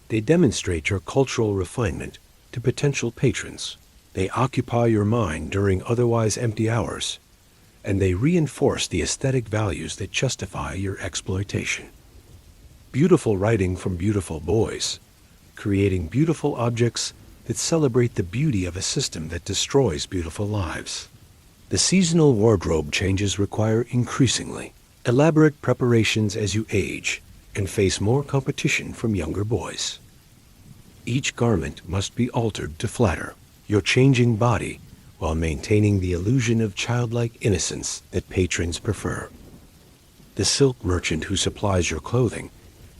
They demonstrate your cultural refinement to potential patrons. They occupy your mind during otherwise empty hours, and they reinforce the aesthetic values that justify your exploitation. Beautiful writing from beautiful boys, creating beautiful objects that celebrate the beauty of a system that destroys beautiful lives. The seasonal wardrobe changes require increasingly elaborate preparations as you age and face more competition from younger boys. Each garment must be altered to flatter your changing body while maintaining the illusion of childlike innocence that patrons prefer. The silk merchant who supplies your clothing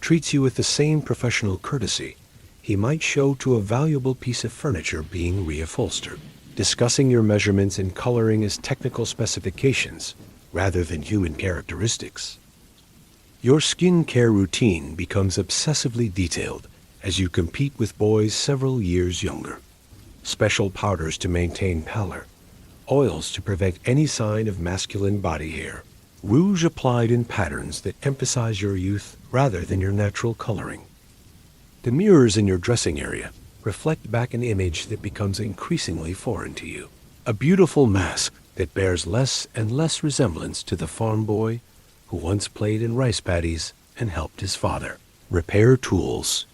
treats you with the same professional courtesy he might show to a valuable piece of furniture being reupholstered, discussing your measurements and coloring as technical specifications rather than human characteristics. Your skin care routine becomes obsessively detailed as you compete with boys several years younger. Special powders to maintain pallor, oils to prevent any sign of masculine body hair, rouge applied in patterns that emphasize your youth rather than your natural coloring. The mirrors in your dressing area reflect back an image that becomes increasingly foreign to you, a beautiful mask that bears less and less resemblance to the farm boy who once played in rice paddies and helped his father repair tools.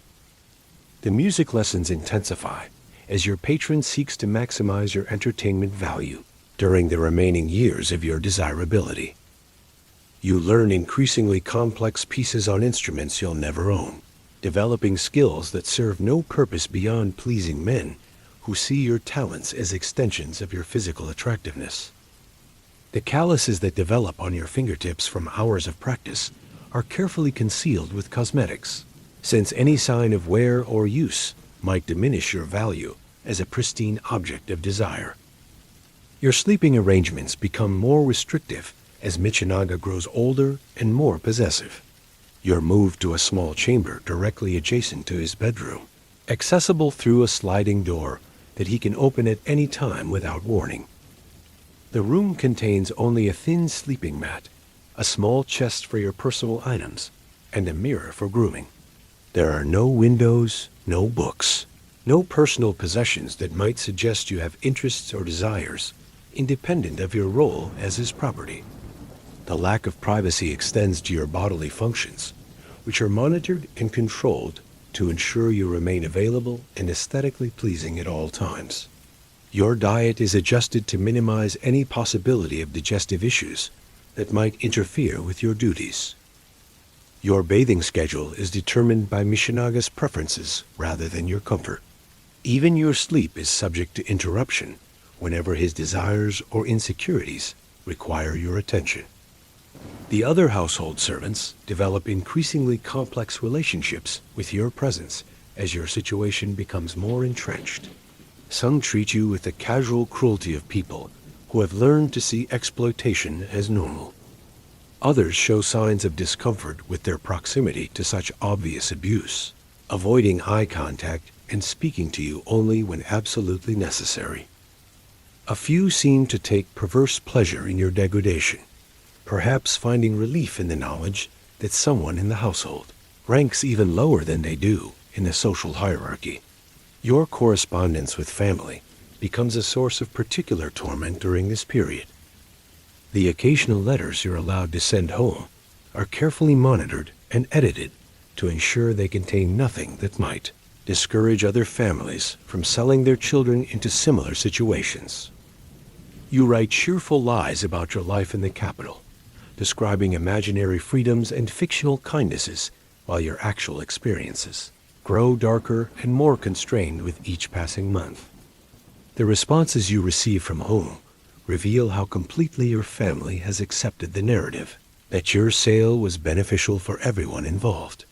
The music lessons intensify as your patron seeks to maximize your entertainment value during the remaining years of your desirability. You learn increasingly complex pieces on instruments you'll never own, developing skills that serve no purpose beyond pleasing men who see your talents as extensions of your physical attractiveness. The calluses that develop on your fingertips from hours of practice are carefully concealed with cosmetics, since any sign of wear or use might diminish your value as a pristine object of desire. Your sleeping arrangements become more restrictive as Michinaga grows older and more possessive. You're moved to a small chamber directly adjacent to his bedroom, accessible through a sliding door that he can open at any time without warning. The room contains only a thin sleeping mat, a small chest for your personal items, and a mirror for grooming. There are no windows, no books, no personal possessions that might suggest you have interests or desires independent of your role as his property. The lack of privacy extends to your bodily functions, which are monitored and controlled to ensure you remain available and aesthetically pleasing at all times. Your diet is adjusted to minimize any possibility of digestive issues that might interfere with your duties. Your bathing schedule is determined by Michinaga's preferences rather than your comfort. Even your sleep is subject to interruption whenever his desires or insecurities require your attention. The other household servants develop increasingly complex relationships with your presence as your situation becomes more entrenched. Some treat you with the casual cruelty of people who have learned to see exploitation as normal. Others show signs of discomfort with their proximity to such obvious abuse, avoiding eye contact and speaking to you only when absolutely necessary. A few seem to take perverse pleasure in your degradation, perhaps finding relief in the knowledge that someone in the household ranks even lower than they do in the social hierarchy. Your correspondence with family becomes a source of particular torment during this period. The occasional letters you're allowed to send home are carefully monitored and edited to ensure they contain nothing that might discourage other families from selling their children into similar situations. You write cheerful lies about your life in the capital, describing imaginary freedoms and fictional kindnesses while your actual experiences grow darker and more constrained with each passing month. The responses you receive from home reveal how completely your family has accepted the narrative that your sale was beneficial for everyone involved.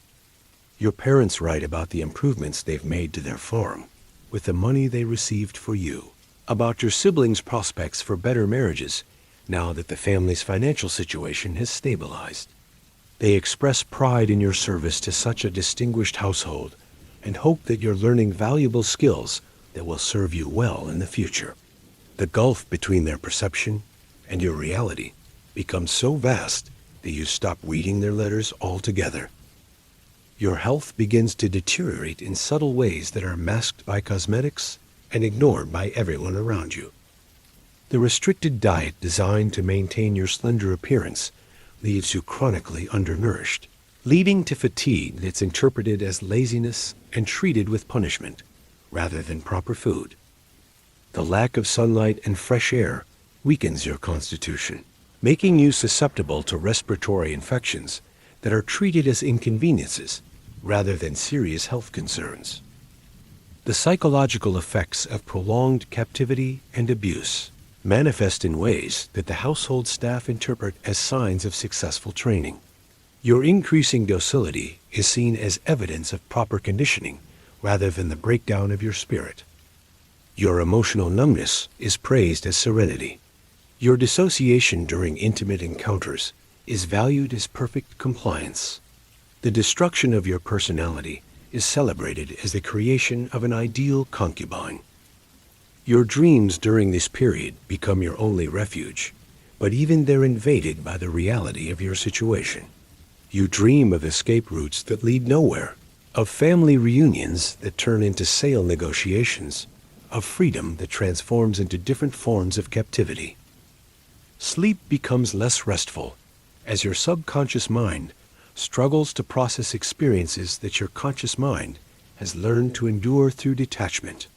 Your parents write about the improvements they've made to their farm with the money they received for you, about your siblings' prospects for better marriages now that the family's financial situation has stabilized. They express pride in your service to such a distinguished household and hope that you're learning valuable skills that will serve you well in the future. The gulf between their perception and your reality becomes so vast that you stop reading their letters altogether. Your health begins to deteriorate in subtle ways that are masked by cosmetics and ignored by everyone around you. The restricted diet designed to maintain your slender appearance leaves you chronically undernourished, leading to fatigue that's interpreted as laziness and treated with punishment rather than proper food. The lack of sunlight and fresh air weakens your constitution, making you susceptible to respiratory infections that are treated as inconveniences rather than serious health concerns. The psychological effects of prolonged captivity and abuse manifest in ways that the household staff interpret as signs of successful training. Your increasing docility is seen as evidence of proper conditioning rather than the breakdown of your spirit. Your emotional numbness is praised as serenity. Your dissociation during intimate encounters is valued as perfect compliance. The destruction of your personality is celebrated as the creation of an ideal concubine. Your dreams during this period become your only refuge, but even they're invaded by the reality of your situation. You dream of escape routes that lead nowhere, of family reunions that turn into sale negotiations, of freedom that transforms into different forms of captivity. Sleep becomes less restful as your subconscious mind struggles to process experiences that your conscious mind has learned to endure through detachment.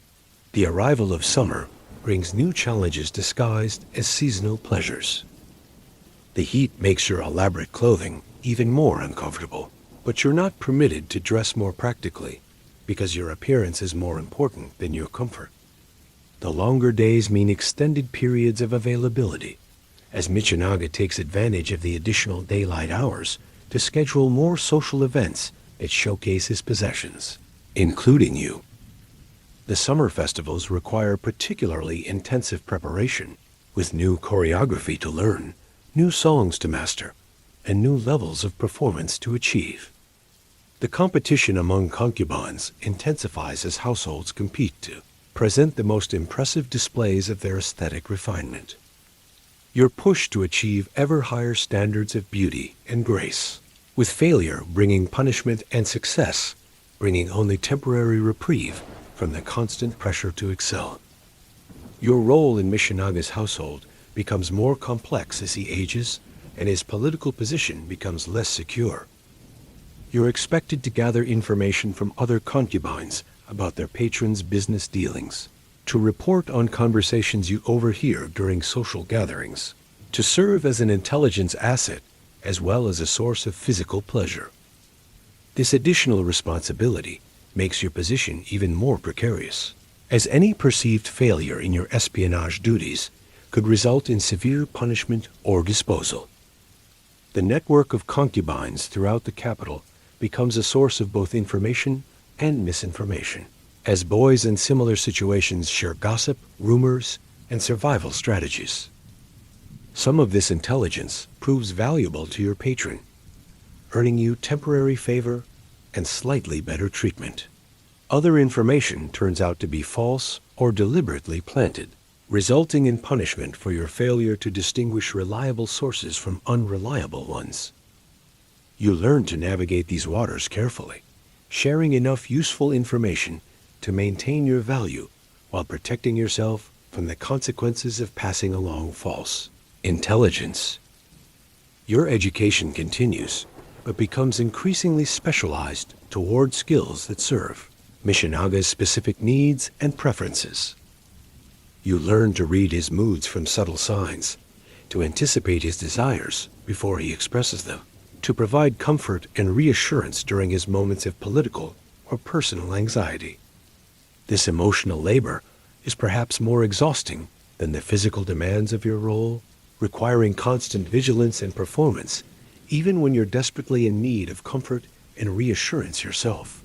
The arrival of summer brings new challenges disguised as seasonal pleasures. The heat makes your elaborate clothing even more uncomfortable, but you're not permitted to dress more practically because your appearance is more important than your comfort. The longer days mean extended periods of availability, as Michinaga takes advantage of the additional daylight hours to schedule more social events that showcase his possessions, including you. The summer festivals require particularly intensive preparation, with new choreography to learn, new songs to master, and new levels of performance to achieve. The competition among concubines intensifies as households compete to present the most impressive displays of their aesthetic refinement. You're pushed to achieve ever higher standards of beauty and grace, with failure bringing punishment and success bringing only temporary reprieve from the constant pressure to excel. Your role in Michinaga's household becomes more complex as he ages and his political position becomes less secure. You're expected to gather information from other concubines about their patrons' business dealings, to report on conversations you overhear during social gatherings, to serve as an intelligence asset as well as a source of physical pleasure. This additional responsibility makes your position even more precarious, as any perceived failure in your espionage duties could result in severe punishment or disposal. The network of concubines throughout the capital becomes a source of both information and misinformation, as boys in similar situations share gossip, rumors, and survival strategies. Some of this intelligence proves valuable to your patron, earning you temporary favor and slightly better treatment. Other information turns out to be false or deliberately planted, resulting in punishment for your failure to distinguish reliable sources from unreliable ones. You learn to navigate these waters carefully, sharing enough useful information to maintain your value while protecting yourself from the consequences of passing along false intelligence. Your education continues, but becomes increasingly specialized toward skills that serve Michinaga's specific needs and preferences. You learn to read his moods from subtle signs, to anticipate his desires before he expresses them, to provide comfort and reassurance during his moments of political or personal anxiety. This emotional labor is perhaps more exhausting than the physical demands of your role, requiring constant vigilance and performance, even when you're desperately in need of comfort and reassurance yourself.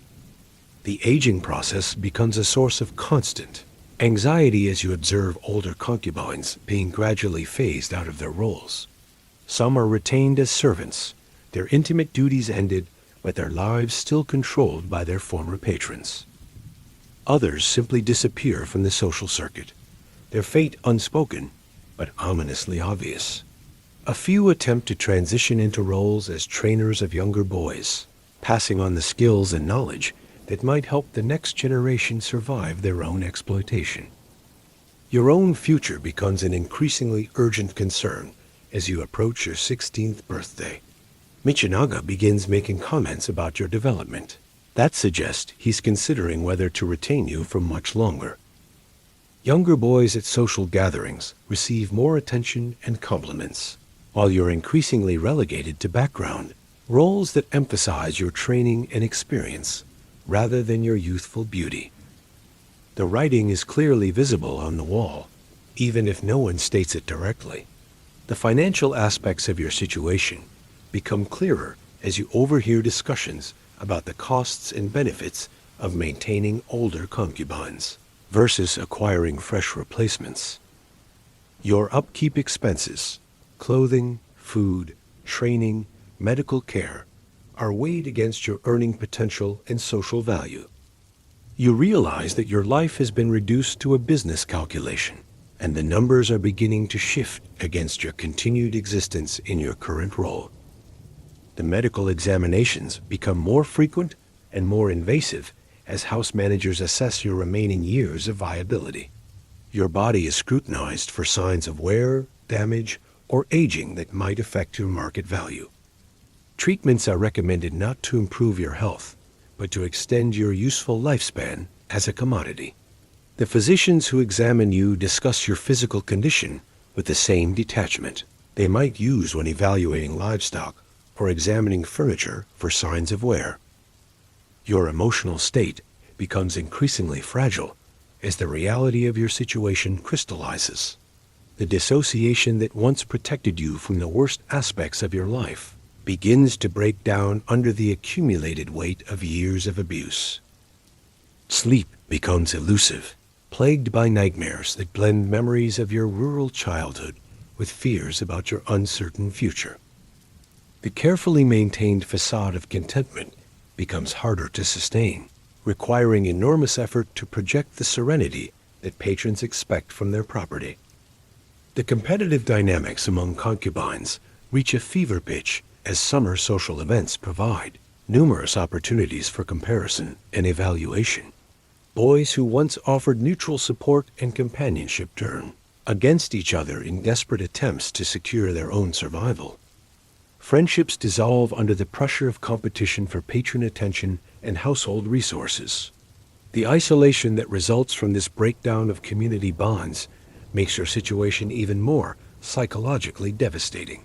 The aging process becomes a source of constant anxiety as you observe older concubines being gradually phased out of their roles. Some are retained as servants, their intimate duties ended, but their lives still controlled by their former patrons. Others simply disappear from the social circuit, their fate unspoken, but ominously obvious. A few attempt to transition into roles as trainers of younger boys, passing on the skills and knowledge that might help the next generation survive their own exploitation. Your own future becomes an increasingly urgent concern as you approach your 16th birthday. Michinaga begins making comments about your development. That suggests he's considering whether to retain you for much longer. Younger boys at social gatherings receive more attention and compliments, while you're increasingly relegated to background, roles that emphasize your training and experience rather than your youthful beauty. The writing is clearly visible on the wall, even if no one states it directly. The financial aspects of your situation become clearer as you overhear discussions about the costs and benefits of maintaining older concubines versus acquiring fresh replacements. Your upkeep expenses, clothing, food, training, medical care, are weighed against your earning potential and social value. You realize that your life has been reduced to a business calculation, and the numbers are beginning to shift against your continued existence in your current role. The medical examinations become more frequent and more invasive as house managers assess your remaining years of viability. Your body is scrutinized for signs of wear, damage, or aging that might affect your market value. Treatments are recommended not to improve your health, but to extend your useful lifespan as a commodity. The physicians who examine you discuss your physical condition with the same detachment they might use when evaluating livestock or examining furniture for signs of wear. Your emotional state becomes increasingly fragile as the reality of your situation crystallizes. The dissociation that once protected you from the worst aspects of your life begins to break down under the accumulated weight of years of abuse. Sleep becomes elusive, plagued by nightmares that blend memories of your rural childhood with fears about your uncertain future. The carefully maintained facade of contentment becomes harder to sustain, requiring enormous effort to project the serenity that patrons expect from their property. The competitive dynamics among concubines reach a fever pitch as summer social events provide numerous opportunities for comparison and evaluation. Boys who once offered mutual support and companionship turn against each other in desperate attempts to secure their own survival. Friendships dissolve under the pressure of competition for patron attention and household resources. The isolation that results from this breakdown of community bonds makes your situation even more psychologically devastating.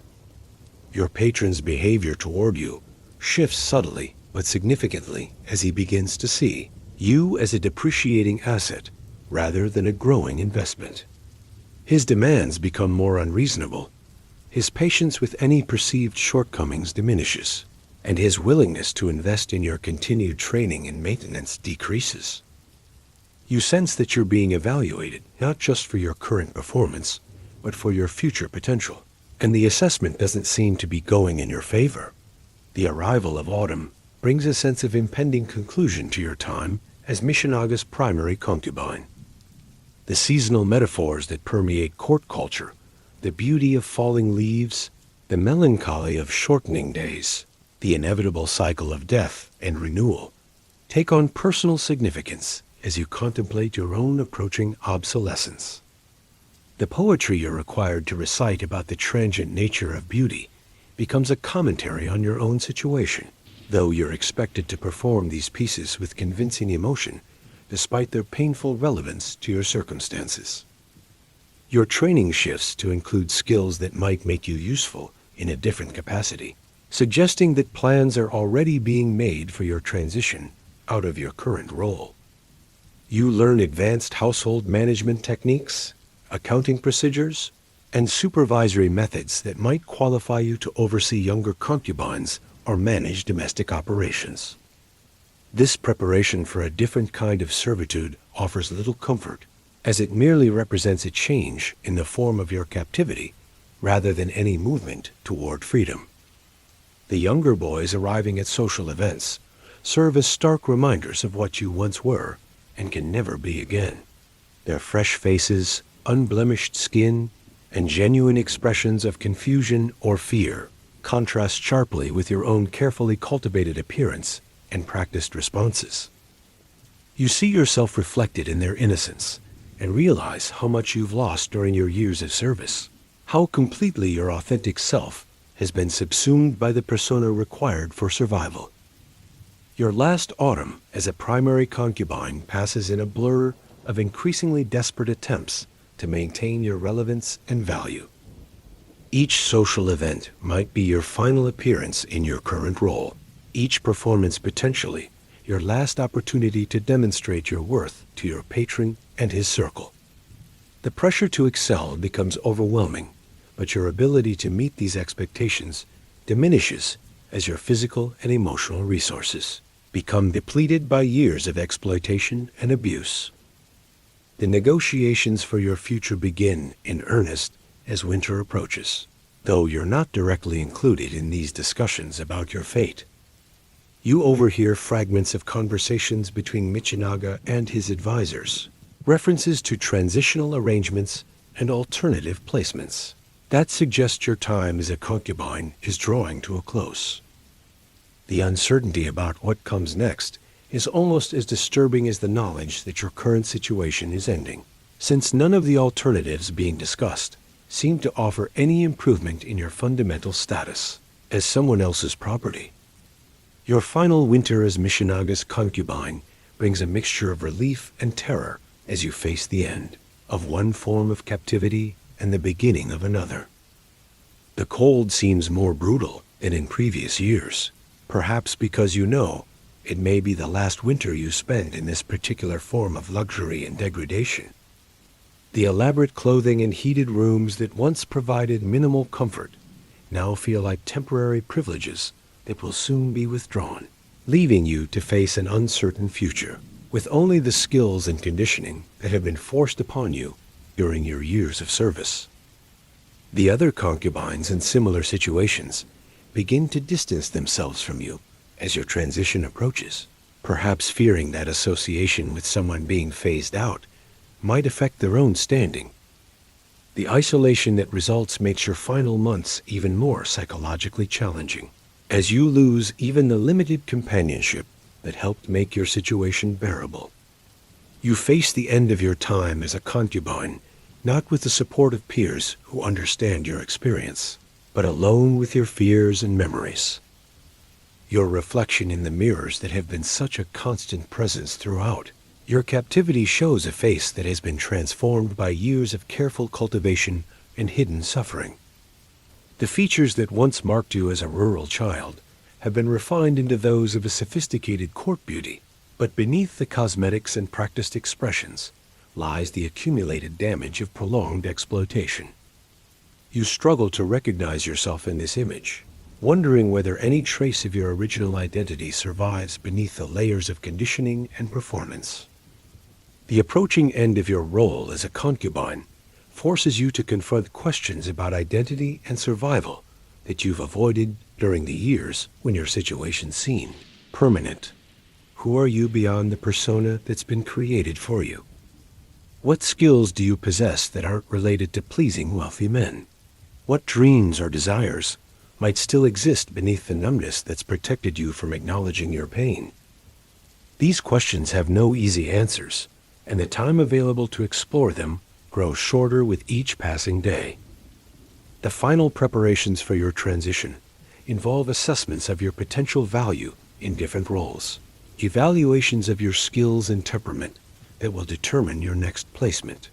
Your patron's behavior toward you shifts subtly but significantly as he begins to see you as a depreciating asset rather than a growing investment. His demands become more unreasonable. His patience with any perceived shortcomings diminishes, and his willingness to invest in your continued training and maintenance decreases. You sense that you're being evaluated not just for your current performance, but for your future potential, and the assessment doesn't seem to be going in your favor. The arrival of autumn brings a sense of impending conclusion to your time as Michinaga's primary concubine. The seasonal metaphors that permeate court culture, the beauty of falling leaves, the melancholy of shortening days, the inevitable cycle of death and renewal, take on personal significance as you contemplate your own approaching obsolescence. The poetry you're required to recite about the transient nature of beauty becomes a commentary on your own situation, though you're expected to perform these pieces with convincing emotion despite their painful relevance to your circumstances. Your training shifts to include skills that might make you useful in a different capacity, suggesting that plans are already being made for your transition out of your current role. You learn advanced household management techniques, accounting procedures, and supervisory methods that might qualify you to oversee younger concubines or manage domestic operations. This preparation for a different kind of servitude offers little comfort, as it merely represents a change in the form of your captivity rather than any movement toward freedom. The younger boys arriving at social events serve as stark reminders of what you once were and can never be again. Their fresh faces, unblemished skin, and genuine expressions of confusion or fear contrast sharply with your own carefully cultivated appearance and practiced responses. You see yourself reflected in their innocence and realize how much you've lost during your years of service, how completely your authentic self has been subsumed by the persona required for survival. Your last autumn as a primary concubine passes in a blur of increasingly desperate attempts to maintain your relevance and value. Each social event might be your final appearance in your current role, each performance potentially your last opportunity to demonstrate your worth to your patron and his circle. The pressure to excel becomes overwhelming, but your ability to meet these expectations diminishes as your physical and emotional resources become depleted by years of exploitation and abuse. The negotiations for your future begin in earnest as winter approaches, though you're not directly included in these discussions about your fate. You overhear fragments of conversations between Michinaga and his advisors, references to transitional arrangements and alternative placements that suggest your time as a concubine is drawing to a close. The uncertainty about what comes next is almost as disturbing as the knowledge that your current situation is ending, since none of the alternatives being discussed seem to offer any improvement in your fundamental status as someone else's property. Your final winter as Michinaga's concubine brings a mixture of relief and terror as you face the end of one form of captivity and the beginning of another. The cold seems more brutal than in previous years, perhaps because you know it may be the last winter you spend in this particular form of luxury and degradation. The elaborate clothing and heated rooms that once provided minimal comfort now feel like temporary privileges that will soon be withdrawn, leaving you to face an uncertain future with only the skills and conditioning that have been forced upon you during your years of service. The other concubines in similar situations begin to distance themselves from you as your transition approaches, perhaps fearing that association with someone being phased out might affect their own standing. The isolation that results makes your final months even more psychologically challenging, as you lose even the limited companionship that helped make your situation bearable. You face the end of your time as a concubine, not with the support of peers who understand your experience, but alone with your fears and memories. Your reflection in the mirrors that have been such a constant presence throughout your captivity shows a face that has been transformed by years of careful cultivation and hidden suffering. The features that once marked you as a rural child have been refined into those of a sophisticated court beauty, but beneath the cosmetics and practiced expressions lies the accumulated damage of prolonged exploitation. You struggle to recognize yourself in this image, wondering whether any trace of your original identity survives beneath the layers of conditioning and performance. The approaching end of your role as a concubine forces you to confront questions about identity and survival that you've avoided during the years when your situation seemed permanent. Who are you beyond the persona that's been created for you? What skills do you possess that aren't related to pleasing wealthy men? What dreams or desires might still exist beneath the numbness that's protected you from acknowledging your pain? These questions have no easy answers, and the time available to explore them grows shorter with each passing day. The final preparations for your transition involve assessments of your potential value in different roles, evaluations of your skills and temperament that will determine your next placement.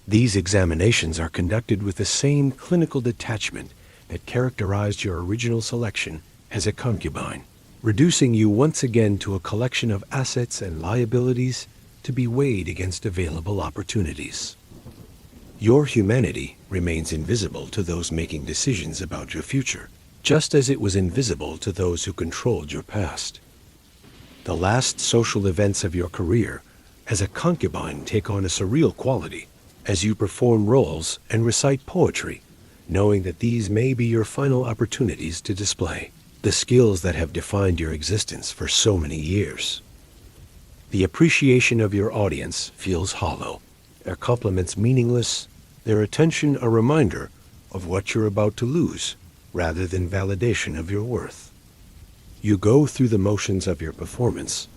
These examinations are conducted with the same clinical detachment that characterized your original selection as a concubine, reducing you once again to a collection of assets and liabilities to be weighed against available opportunities. Your humanity remains invisible to those making decisions about your future, just as it was invisible to those who controlled your past. The last social events of your career as a concubine take on a surreal quality as you perform roles and recite poetry, knowing that these may be your final opportunities to display the skills that have defined your existence for so many years. The appreciation of your audience feels hollow, their compliments meaningless, their attention a reminder of what you're about to lose, rather than validation of your worth. You go through the motions of your performance,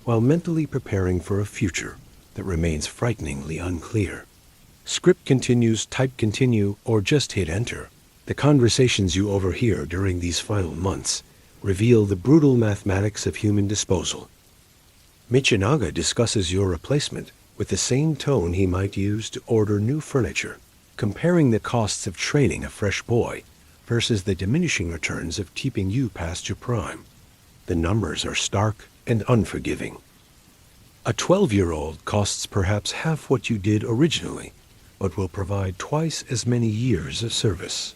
while mentally preparing for a future that remains frighteningly unclear. Script continues, type continue, or just hit enter. The conversations you overhear during these final months reveal the brutal mathematics of human disposal. Michinaga discusses your replacement with the same tone he might use to order new furniture, comparing the costs of training a fresh boy versus the diminishing returns of keeping you past your prime. The numbers are stark and unforgiving. A 12-year-old costs perhaps half what you did originally, but will provide twice as many years of service.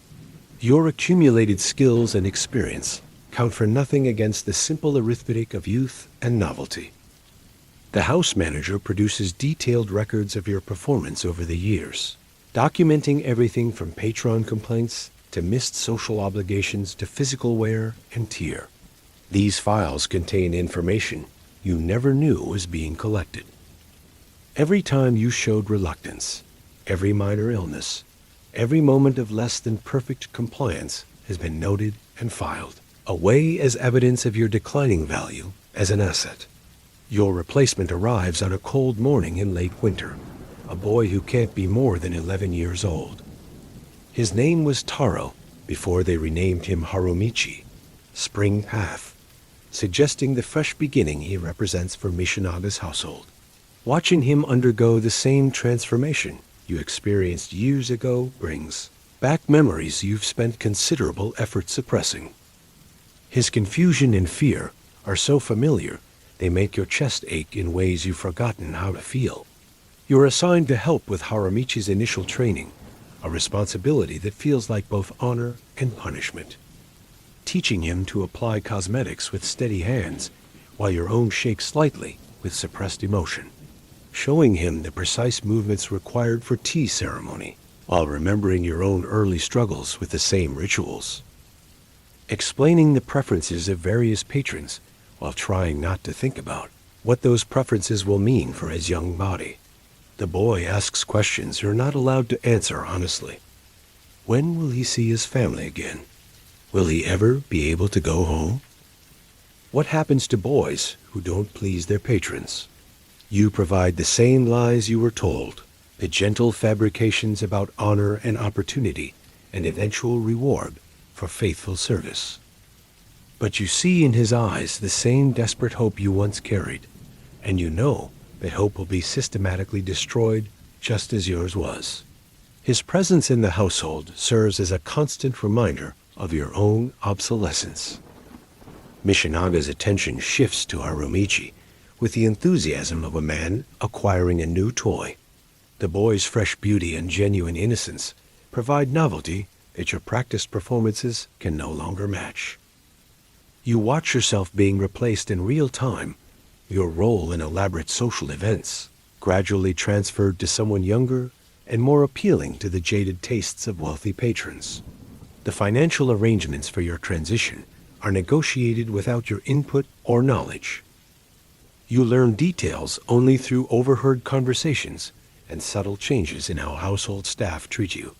Your accumulated skills and experience count for nothing against the simple arithmetic of youth and novelty. The house manager produces detailed records of your performance over the years, documenting everything from patron complaints to missed social obligations to physical wear and tear. These files contain information you never knew was being collected. Every time you showed reluctance, every minor illness, every moment of less than perfect compliance has been noted and filed, away as evidence of your declining value as an asset. Your replacement arrives on a cold morning in late winter, a boy who can't be more than 11 years old. His name was Taro before they renamed him Harumichi, Spring Path, suggesting the fresh beginning he represents for Michinaga's household. Watching him undergo the same transformation you experienced years ago brings back memories you've spent considerable effort suppressing. His confusion and fear are so familiar they make your chest ache in ways you've forgotten how to feel. You're assigned to help with Harumichi's initial training, a responsibility that feels like both honor and punishment. Teaching him to apply cosmetics with steady hands while your own shake slightly with suppressed emotion. Showing him the precise movements required for tea ceremony while remembering your own early struggles with the same rituals. Explaining the preferences of various patrons while trying not to think about what those preferences will mean for his young body. The boy asks questions you're not allowed to answer honestly. When will he see his family again? Will he ever be able to go home? What happens to boys who don't please their patrons? You provide the same lies you were told, the gentle fabrications about honor and opportunity and eventual reward for faithful service. But you see in his eyes the same desperate hope you once carried, and you know that hope will be systematically destroyed just as yours was. His presence in the household serves as a constant reminder of your own obsolescence. Michinaga's attention shifts to Harumichi with the enthusiasm of a man acquiring a new toy. The boy's fresh beauty and genuine innocence provide novelty that your practiced performances can no longer match. You watch yourself being replaced in real time, your role in elaborate social events gradually transferred to someone younger and more appealing to the jaded tastes of wealthy patrons. The financial arrangements for your transition are negotiated without your input or knowledge. You learn details only through overheard conversations and subtle changes in how household staff treat you.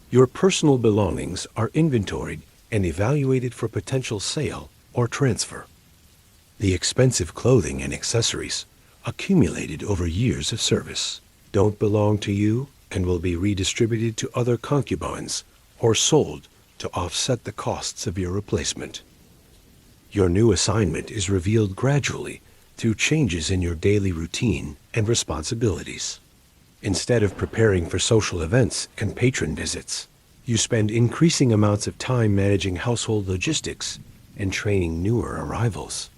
Your personal belongings are inventoried and evaluated for potential sale or transfer. The expensive clothing and accessories, accumulated over years of service, don't belong to you and will be redistributed to other concubines or sold to offset the costs of your replacement. Your new assignment is revealed gradually through changes in your daily routine and responsibilities. Instead of preparing for social events and patron visits, you spend increasing amounts of time managing household logistics and training newer arrivals.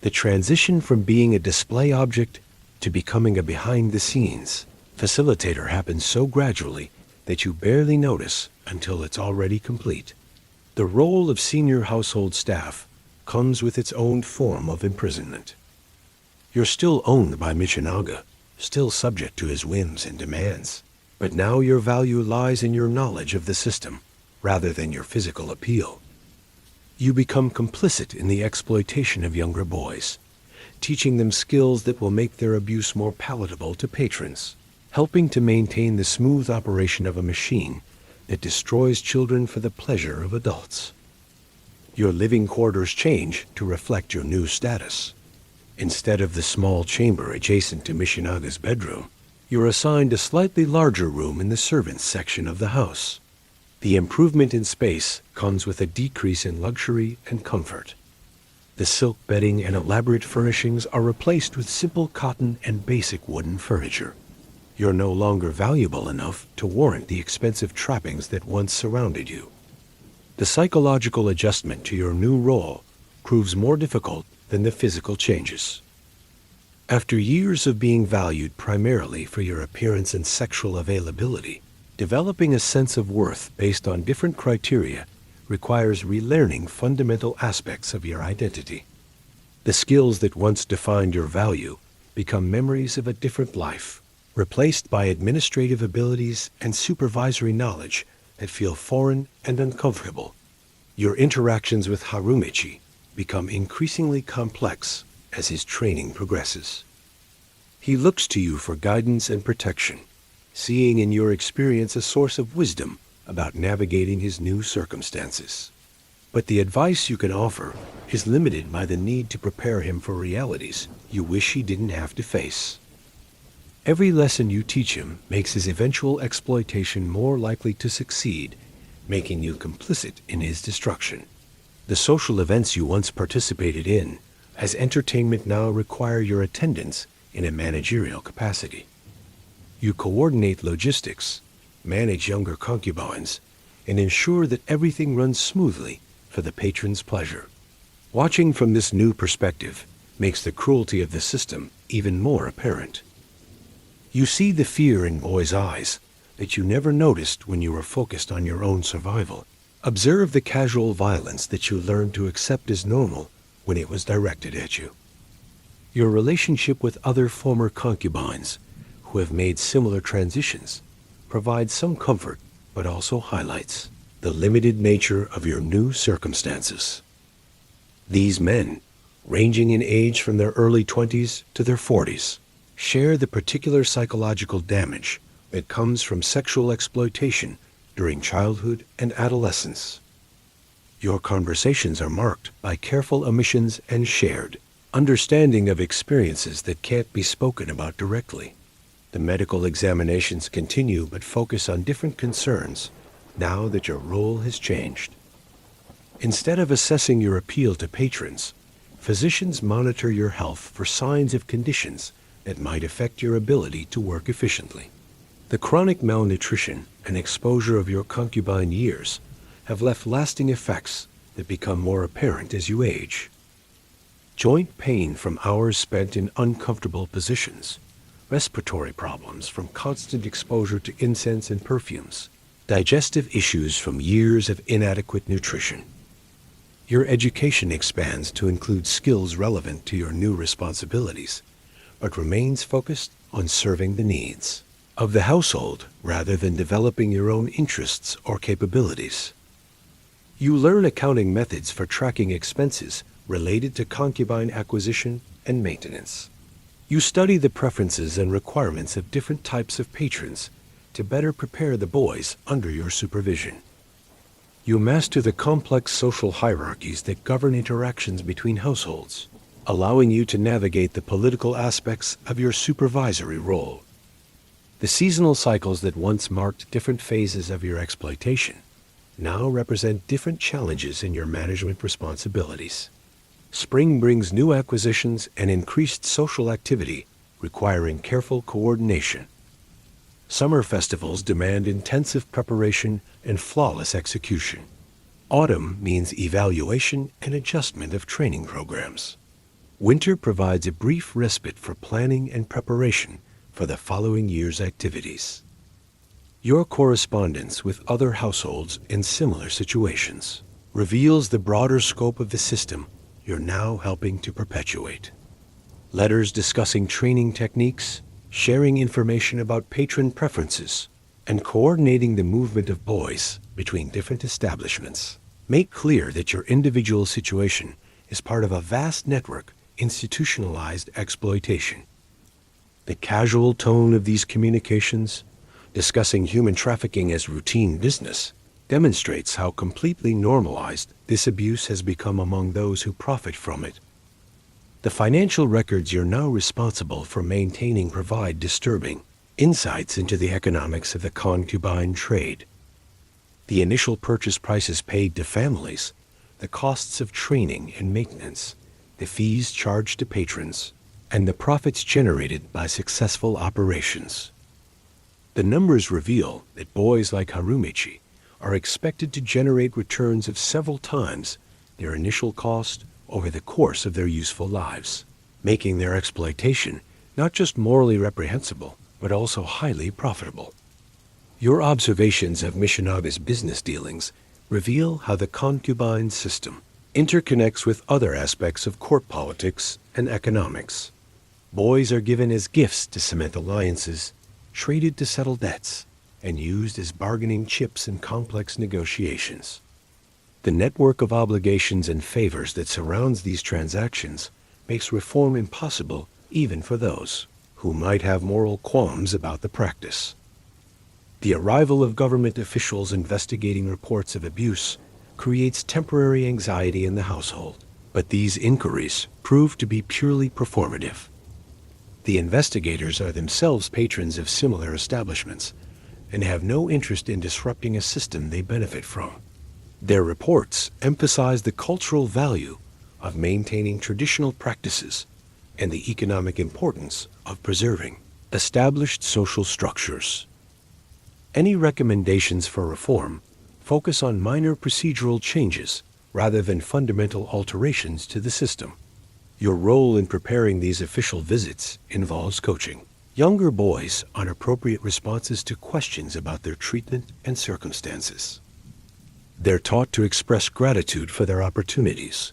The transition from being a display object to becoming a behind-the-scenes facilitator happens so gradually that you barely notice until it's already complete. The role of senior household staff comes with its own form of imprisonment. You're still owned by Michinaga, still subject to his whims and demands, but now your value lies in your knowledge of the system rather than your physical appeal. You become complicit in the exploitation of younger boys, teaching them skills that will make their abuse more palatable to patrons. helping to maintain the smooth operation of a machine that destroys children for the pleasure of adults. Your living quarters change to reflect your new status. Instead of the small chamber adjacent to Mishinaga's bedroom, you're assigned a slightly larger room in the servants' section of the house. The improvement in space comes with a decrease in luxury and comfort. The silk bedding and elaborate furnishings are replaced with simple cotton and basic wooden furniture. You're no longer valuable enough to warrant the expensive trappings that once surrounded you. The psychological adjustment to your new role proves more difficult than the physical changes. After years of being valued primarily for your appearance and sexual availability, developing a sense of worth based on different criteria requires relearning fundamental aspects of your identity. The skills that once defined your value become memories of a different life, replaced by administrative abilities and supervisory knowledge that feel foreign and uncomfortable. Your interactions with Harumichi become increasingly complex as his training progresses. He looks to you for guidance and protection, seeing in your experience a source of wisdom about navigating his new circumstances. But the advice you can offer is limited by the need to prepare him for realities you wish he didn't have to face. Every lesson you teach him makes his eventual exploitation more likely to succeed, making you complicit in his destruction. The social events you once participated in as entertainment now require your attendance in a managerial capacity. You coordinate logistics, manage younger concubines, and ensure that everything runs smoothly for the patron's pleasure. Watching from this new perspective makes the cruelty of the system even more apparent. You see the fear in boys' eyes that you never noticed when you were focused on your own survival. Observe the casual violence that you learned to accept as normal when it was directed at you. Your relationship with other former concubines who have made similar transitions provides some comfort, but also highlights the limited nature of your new circumstances. These men, ranging in age from their early 20s to their 40s, share the particular psychological damage that comes from sexual exploitation during childhood and adolescence. Your conversations are marked by careful omissions and shared understanding of experiences that can't be spoken about directly. The medical examinations continue but focus on different concerns now that your role has changed. Instead of assessing your appeal to patrons, physicians monitor your health for signs of conditions that might affect your ability to work efficiently. The chronic malnutrition and exposure of your concubine years have left lasting effects that become more apparent as you age. Joint pain from hours spent in uncomfortable positions, respiratory problems from constant exposure to incense and perfumes, digestive issues from years of inadequate nutrition. Your education expands to include skills relevant to your new responsibilities, but remains focused on serving the needs of the household rather than developing your own interests or capabilities. You learn accounting methods for tracking expenses related to concubine acquisition and maintenance. You study the preferences and requirements of different types of patrons to better prepare the boys under your supervision. You master the complex social hierarchies that govern interactions between households, allowing you to navigate the political aspects of your supervisory role. The seasonal cycles that once marked different phases of your exploitation now represent different challenges in your management responsibilities. Spring brings new acquisitions and increased social activity, requiring careful coordination. Summer festivals demand intensive preparation and flawless execution. Autumn means evaluation and adjustment of training programs. Winter provides a brief respite for planning and preparation for the following year's activities. Your correspondence with other households in similar situations reveals the broader scope of the system you're now helping to perpetuate. Letters discussing training techniques, sharing information about patron preferences, and coordinating the movement of boys between different establishments make clear that your individual situation is part of a vast network institutionalized exploitation. The casual tone of these communications, discussing human trafficking as routine business, demonstrates how completely normalized this abuse has become among those who profit from it. The financial records you're now responsible for maintaining provide disturbing insights into the economics of the concubine trade. The initial purchase prices paid to families, the costs of training and maintenance, the fees charged to patrons, and the profits generated by successful operations. The numbers reveal that boys like Harumichi are expected to generate returns of several times their initial cost over the course of their useful lives, making their exploitation not just morally reprehensible, but also highly profitable. Your observations of Mishinabe's business dealings reveal how the concubine system interconnects with other aspects of court politics and economics. Boys are given as gifts to cement alliances, traded to settle debts, and used as bargaining chips in complex negotiations. The network of obligations and favors that surrounds these transactions makes reform impossible even for those who might have moral qualms about the practice. The arrival of government officials investigating reports of abuse creates temporary anxiety in the household, but these inquiries prove to be purely performative. The investigators are themselves patrons of similar establishments and have no interest in disrupting a system they benefit from. Their reports emphasize the cultural value of maintaining traditional practices and the economic importance of preserving established social structures. Any recommendations for reform focus on minor procedural changes rather than fundamental alterations to the system. Your role in preparing these official visits involves coaching younger boys on appropriate responses to questions about their treatment and circumstances. They're taught to express gratitude for their opportunities,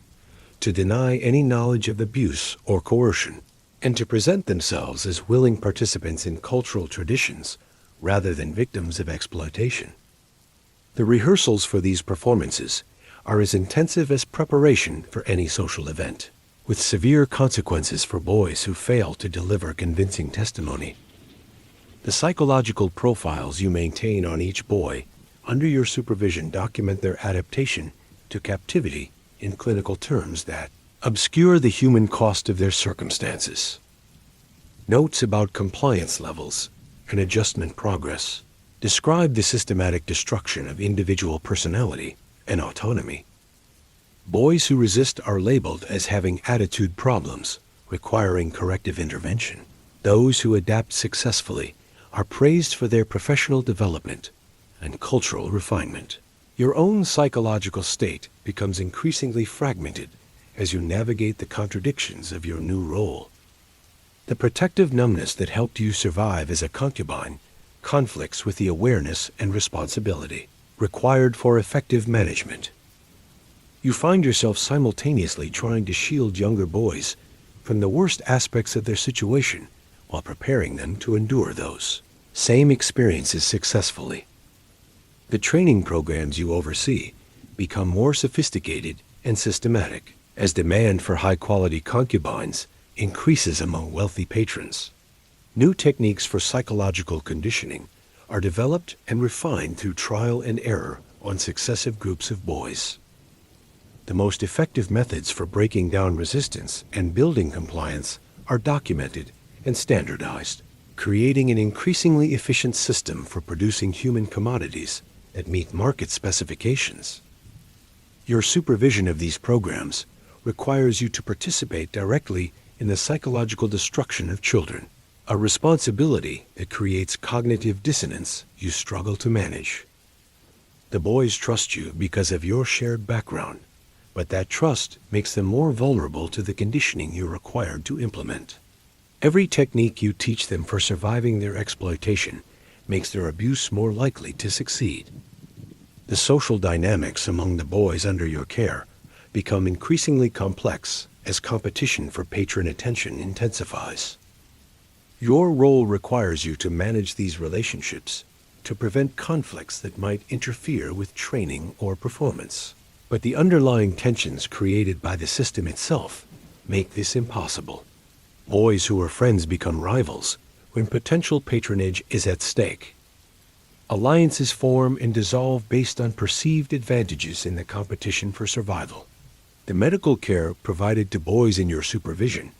to deny any knowledge of abuse or coercion, and to present themselves as willing participants in cultural traditions rather than victims of exploitation. The rehearsals for these performances are as intensive as preparation for any social event, with severe consequences for boys who fail to deliver convincing testimony. The psychological profiles you maintain on each boy under your supervision document their adaptation to captivity in clinical terms that obscure the human cost of their circumstances. Notes about compliance levels and adjustment progress describe the systematic destruction of individual personality and autonomy. Boys who resist are labeled as having attitude problems, requiring corrective intervention. Those who adapt successfully are praised for their professional development and cultural refinement. Your own psychological state becomes increasingly fragmented as you navigate the contradictions of your new role. The protective numbness that helped you survive as a concubine conflicts with the awareness and responsibility required for effective management. You find yourself simultaneously trying to shield younger boys from the worst aspects of their situation while preparing them to endure those same experiences successfully. The training programs you oversee become more sophisticated and systematic as demand for high-quality concubines increases among wealthy patrons. New techniques for psychological conditioning are developed and refined through trial and error on successive groups of boys. The most effective methods for breaking down resistance and building compliance are documented and standardized, creating an increasingly efficient system for producing human commodities that meet market specifications. Your supervision of these programs requires you to participate directly in the psychological destruction of children, a responsibility that creates cognitive dissonance you struggle to manage. The boys trust you because of your shared background, but that trust makes them more vulnerable to the conditioning you're required to implement. Every technique you teach them for surviving their exploitation makes their abuse more likely to succeed. The social dynamics among the boys under your care become increasingly complex as competition for patron attention intensifies. Your role requires you to manage these relationships to prevent conflicts that might interfere with training or performance. But the underlying tensions created by the system itself make this impossible. Boys who are friends become rivals when potential patronage is at stake. Alliances form and dissolve based on perceived advantages in the competition for survival. The medical care provided to boys in your supervision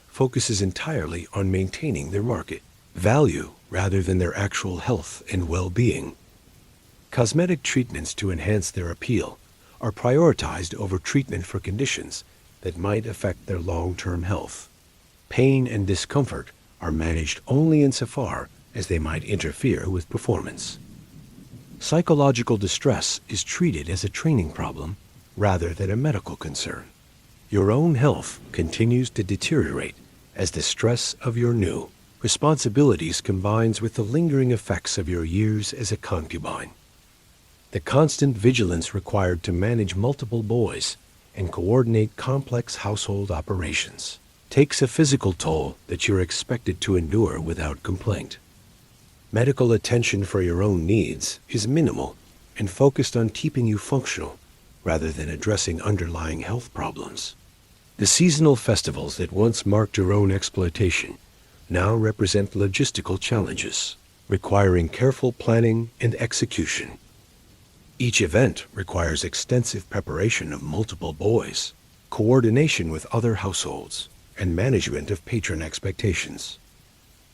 focuses entirely on maintaining their market value rather than their actual health and well-being. Cosmetic treatments to enhance their appeal are prioritized over treatment for conditions that might affect their long-term health. Pain and discomfort are managed only insofar as they might interfere with performance. Psychological distress is treated as a training problem rather than a medical concern. Your own health continues to deteriorate as the stress of your new responsibilities combines with the lingering effects of your years as a concubine. The constant vigilance required to manage multiple boys and coordinate complex household operations takes a physical toll that you're expected to endure without complaint. Medical attention for your own needs is minimal and focused on keeping you functional rather than addressing underlying health problems. The seasonal festivals that once marked your own exploitation now represent logistical challenges, requiring careful planning and execution. Each event requires extensive preparation of multiple boys, coordination with other households, and management of patron expectations.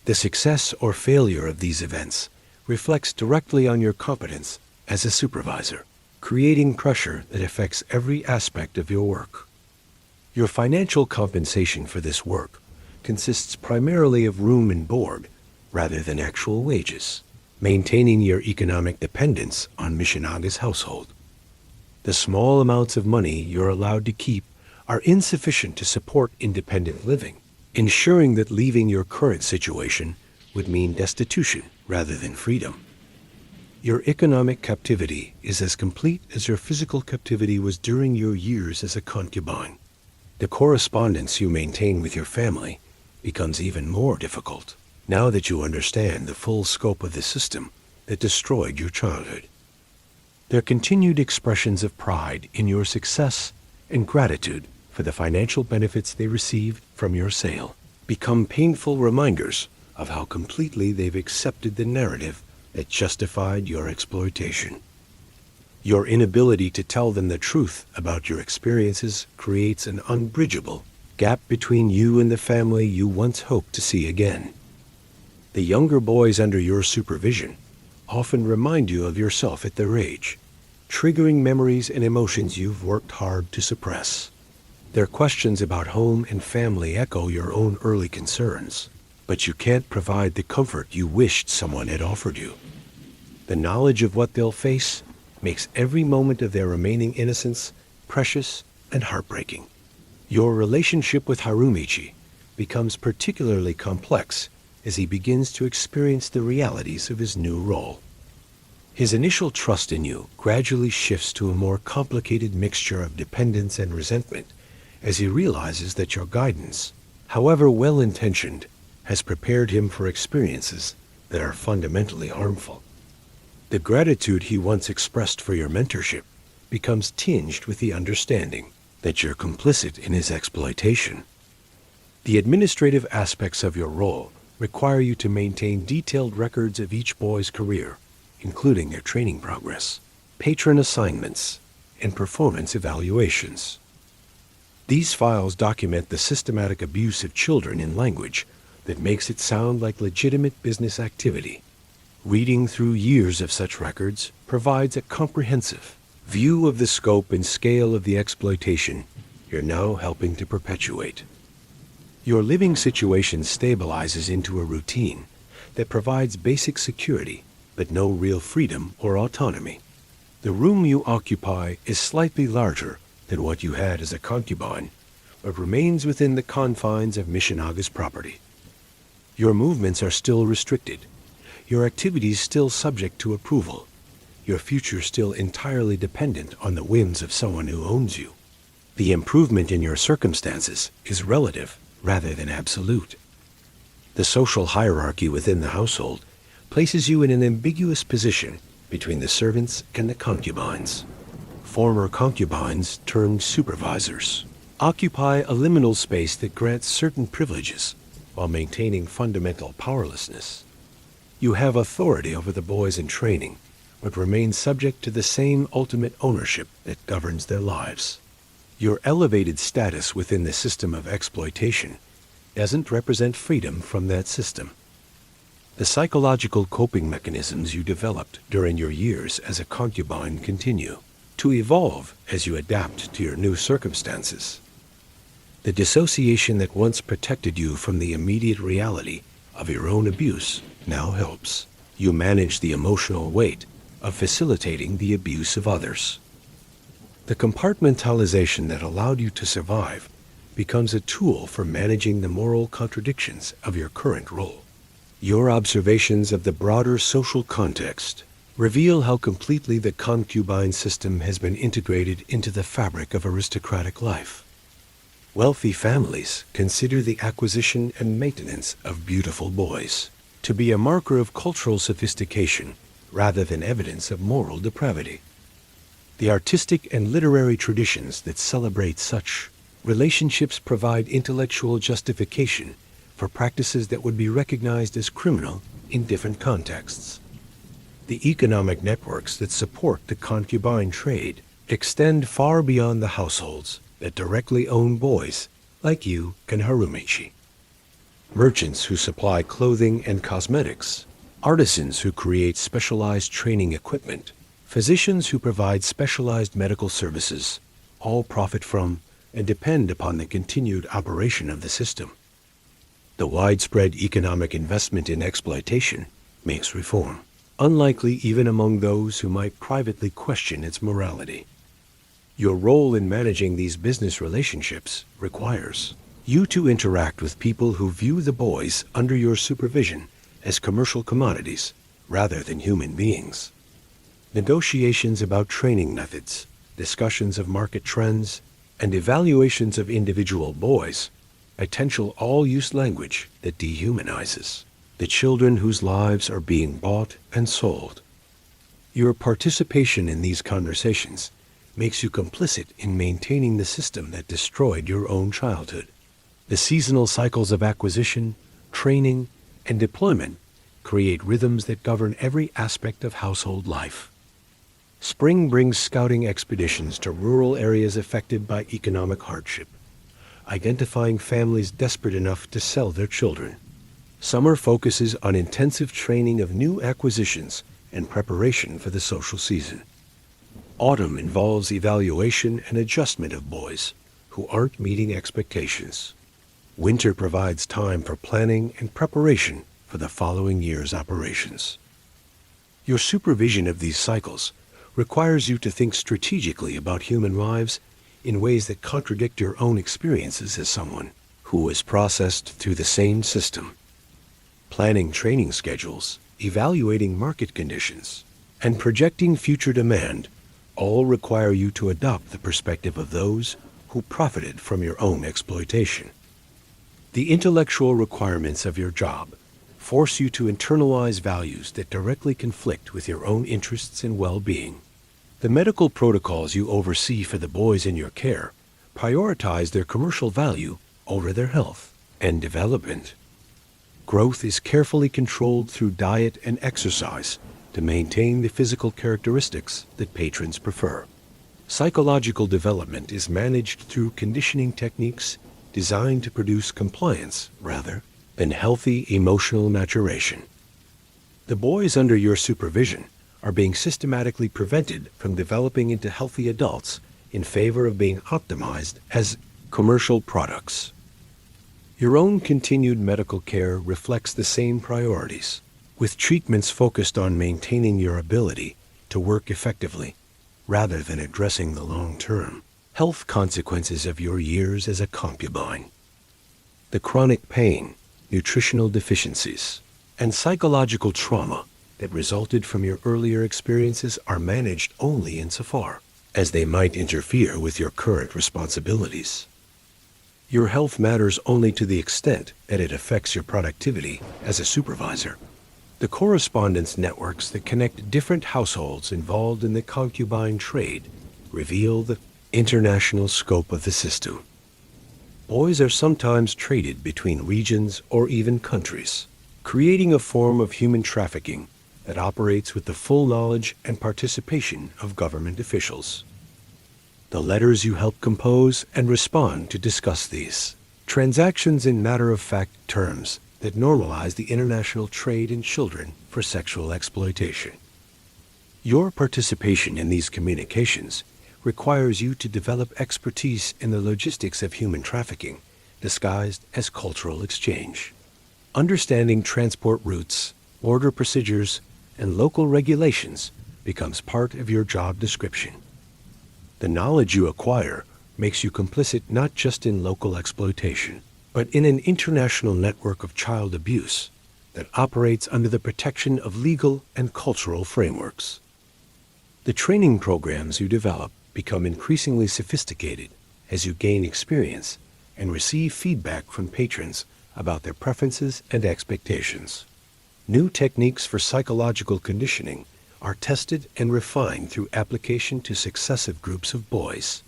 The success or failure of these events reflects directly on your competence as a supervisor, creating pressure that affects every aspect of your work. Your financial compensation for this work consists primarily of room and board rather than actual wages, maintaining your economic dependence on Mishinaga's household. The small amounts of money you're allowed to keep are insufficient to support independent living, ensuring that leaving your current situation would mean destitution rather than freedom. Your economic captivity is as complete as your physical captivity was during your years as a concubine. The correspondence you maintain with your family becomes even more difficult now that you understand the full scope of the system that destroyed your childhood. Their continued expressions of pride in your success and gratitude for the financial benefits they received from your sale become painful reminders of how completely they've accepted the narrative that justified your exploitation. Your inability to tell them the truth about your experiences creates an unbridgeable gap between you and the family you once hoped to see again. The younger boys under your supervision often remind you of yourself at their age, triggering memories and emotions you've worked hard to suppress. Their questions about home and family echo your own early concerns, but you can't provide the comfort you wished someone had offered you. The knowledge of what they'll face makes every moment of their remaining innocence precious and heartbreaking. Your relationship with Harumichi becomes particularly complex as he begins to experience the realities of his new role. His initial trust in you gradually shifts to a more complicated mixture of dependence and resentment as he realizes that your guidance, however well-intentioned, has prepared him for experiences that are fundamentally harmful. The gratitude he once expressed for your mentorship becomes tinged with the understanding that you're complicit in his exploitation. The administrative aspects of your role require you to maintain detailed records of each boy's career, including their training progress, patron assignments, and performance evaluations. These files document the systematic abuse of children in language that makes it sound like legitimate business activity. Reading through years of such records provides a comprehensive view of the scope and scale of the exploitation you're now helping to perpetuate. Your living situation stabilizes into a routine that provides basic security, but no real freedom or autonomy. The room you occupy is slightly larger than what you had as a concubine, but remains within the confines of Mishinaga's property. Your movements are still restricted, your activities still subject to approval, your future still entirely dependent on the whims of someone who owns you. The improvement in your circumstances is relative rather than absolute. The social hierarchy within the household places you in an ambiguous position between the servants and the concubines. Former concubines turned supervisors occupy a liminal space that grants certain privileges while maintaining fundamental powerlessness. You have authority over the boys in training, but remain subject to the same ultimate ownership that governs their lives. Your elevated status within the system of exploitation doesn't represent freedom from that system. The psychological coping mechanisms you developed during your years as a concubine continue to evolve as you adapt to your new circumstances. The dissociation that once protected you from the immediate reality of your own abuse now helps you manage the emotional weight of facilitating the abuse of others. The compartmentalization that allowed you to survive becomes a tool for managing the moral contradictions of your current role. Your observations of the broader social context reveal how completely the concubine system has been integrated into the fabric of aristocratic life. Wealthy families consider the acquisition and maintenance of beautiful boys to be a marker of cultural sophistication rather than evidence of moral depravity. The artistic and literary traditions that celebrate such relationships provide intellectual justification for practices that would be recognized as criminal in different contexts. The economic networks that support the concubine trade extend far beyond the households that directly own boys like you and Harumichi. Merchants who supply clothing and cosmetics, artisans who create specialized training equipment, physicians who provide specialized medical services, all profit from and depend upon the continued operation of the system. The widespread economic investment in exploitation makes reform unlikely even among those who might privately question its morality. Your role in managing these business relationships requires you to interact with people who view the boys under your supervision as commercial commodities rather than human beings. Negotiations about training methods, discussions of market trends, and evaluations of individual boys potential all-use language that dehumanizes the children whose lives are being bought and sold. Your participation in these conversations makes you complicit in maintaining the system that destroyed your own childhood. The seasonal cycles of acquisition, training, and deployment create rhythms that govern every aspect of household life. Spring brings scouting expeditions to rural areas affected by economic hardship, identifying families desperate enough to sell their children. Summer focuses on intensive training of new acquisitions and preparation for the social season. Autumn involves evaluation and adjustment of boys who aren't meeting expectations. Winter provides time for planning and preparation for the following year's operations. Your supervision of these cycles requires you to think strategically about human lives in ways that contradict your own experiences as someone who has processed through the same system. Planning training schedules, evaluating market conditions, and projecting future demand all require you to adopt the perspective of those who profited from your own exploitation. The intellectual requirements of your job force you to internalize values that directly conflict with your own interests and well-being. The medical protocols you oversee for the boys in your care prioritize their commercial value over their health and development. Growth is carefully controlled through diet and exercise to maintain the physical characteristics that patrons prefer. Psychological development is managed through conditioning techniques designed to produce compliance rather than healthy emotional maturation. The boys under your supervision are being systematically prevented from developing into healthy adults in favor of being optimized as commercial products. Your own continued medical care reflects the same priorities, with treatments focused on maintaining your ability to work effectively rather than addressing the long-term health consequences of your years as a concubine. The chronic pain, nutritional deficiencies, and psychological trauma that resulted from your earlier experiences are managed only insofar as they might interfere with your current responsibilities. Your health matters only to the extent that it affects your productivity as a supervisor. The correspondence networks that connect different households involved in the concubine trade reveal the international scope of the system. Boys are sometimes traded between regions or even countries, creating a form of human trafficking that operates with the full knowledge and participation of government officials. The letters you help compose and respond to discuss these transactions in matter-of-fact terms that normalize the international trade in children for sexual exploitation. Your participation in these communications requires you to develop expertise in the logistics of human trafficking, disguised as cultural exchange. Understanding transport routes, border procedures, and local regulations becomes part of your job description. The knowledge you acquire makes you complicit not just in local exploitation, but in an international network of child abuse that operates under the protection of legal and cultural frameworks. The training programs you develop become increasingly sophisticated as you gain experience and receive feedback from patrons about their preferences and expectations. New techniques for psychological conditioning are tested and refined through application to successive groups of boys.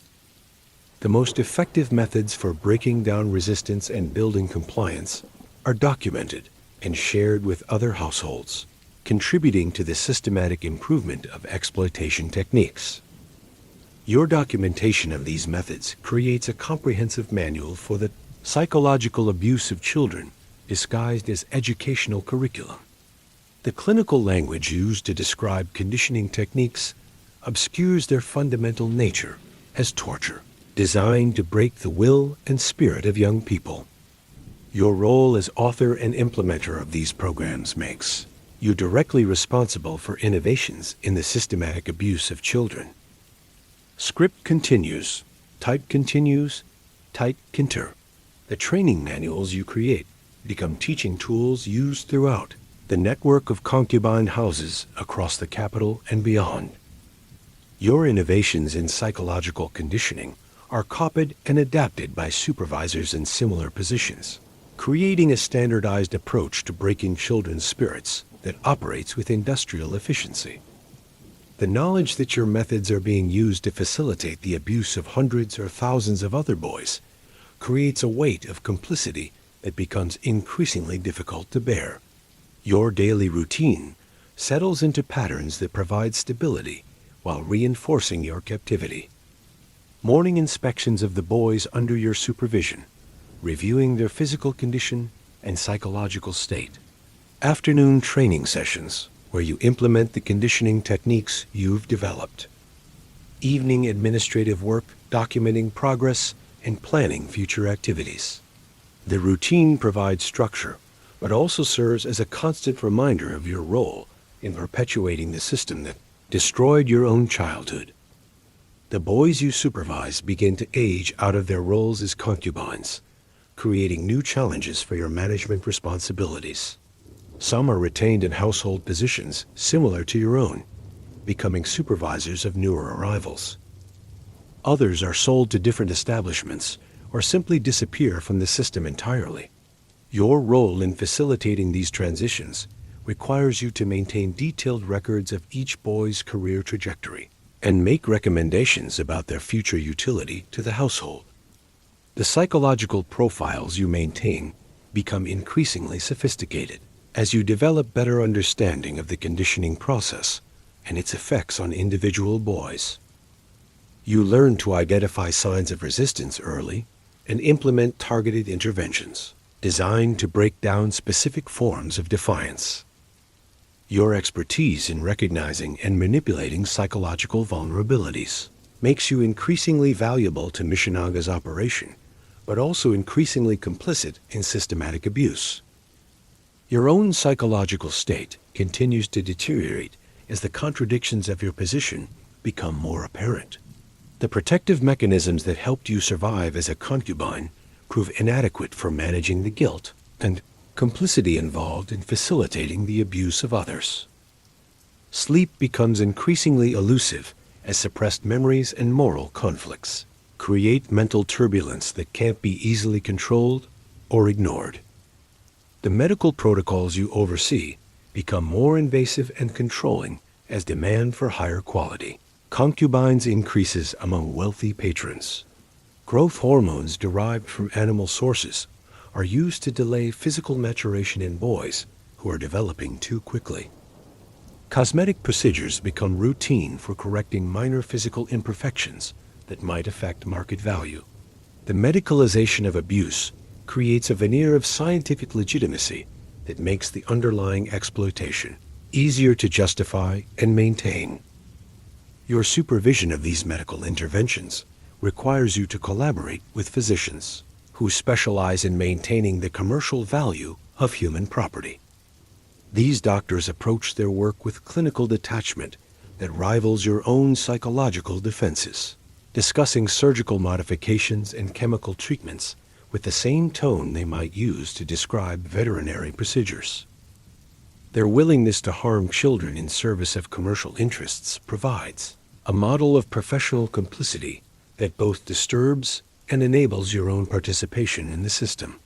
The most effective methods for breaking down resistance and building compliance are documented and shared with other households, contributing to the systematic improvement of exploitation techniques. Your documentation of these methods creates a comprehensive manual for the psychological abuse of children, disguised as educational curriculum. The clinical language used to describe conditioning techniques obscures their fundamental nature as torture, designed to break the will and spirit of young people. Your role as author and implementer of these programs makes you directly responsible for innovations in the systematic abuse of children. Script continues, type continues, type continue. The training manuals you create become teaching tools used throughout the network of concubine houses across the capital and beyond. Your innovations in psychological conditioning are copied and adapted by supervisors in similar positions, creating a standardized approach to breaking children's spirits that operates with industrial efficiency. The knowledge that your methods are being used to facilitate the abuse of hundreds or thousands of other boys creates a weight of complicity that becomes increasingly difficult to bear. Your daily routine settles into patterns that provide stability while reinforcing your captivity. Morning inspections of the boys under your supervision, reviewing their physical condition and psychological state. Afternoon training sessions where you implement the conditioning techniques you've developed. Evening administrative work documenting progress and planning future activities. The routine provides structure, but also serves as a constant reminder of your role in perpetuating the system that destroyed your own childhood. The boys you supervise begin to age out of their roles as concubines, creating new challenges for your management responsibilities. Some are retained in household positions similar to your own, becoming supervisors of newer arrivals. Others are sold to different establishments or simply disappear from the system entirely. Your role in facilitating these transitions requires you to maintain detailed records of each boy's career trajectory and make recommendations about their future utility to the household. The psychological profiles you maintain become increasingly sophisticated as you develop better understanding of the conditioning process and its effects on individual boys. You learn to identify signs of resistance early and implement targeted interventions designed to break down specific forms of defiance. Your expertise in recognizing and manipulating psychological vulnerabilities makes you increasingly valuable to Mishinaga's operation, but also increasingly complicit in systematic abuse. Your own psychological state continues to deteriorate as the contradictions of your position become more apparent. The protective mechanisms that helped you survive as a concubine prove inadequate for managing the guilt and complicity involved in facilitating the abuse of others. Sleep becomes increasingly elusive as suppressed memories and moral conflicts create mental turbulence that can't be easily controlled or ignored. The medical protocols you oversee become more invasive and controlling as demand for higher quality concubines increases among wealthy patrons. Growth hormones derived from animal sources are used to delay physical maturation in boys who are developing too quickly. Cosmetic procedures become routine for correcting minor physical imperfections that might affect market value. The medicalization of abuse creates a veneer of scientific legitimacy that makes the underlying exploitation easier to justify and maintain. Your supervision of these medical interventions requires you to collaborate with physicians who specialize in maintaining the commercial value of human property. These doctors approach their work with clinical detachment that rivals your own psychological defenses, discussing surgical modifications and chemical treatments with the same tone they might use to describe veterinary procedures. Their willingness to harm children in service of commercial interests provides a model of professional complicity that both disturbs and enables your own participation in the system.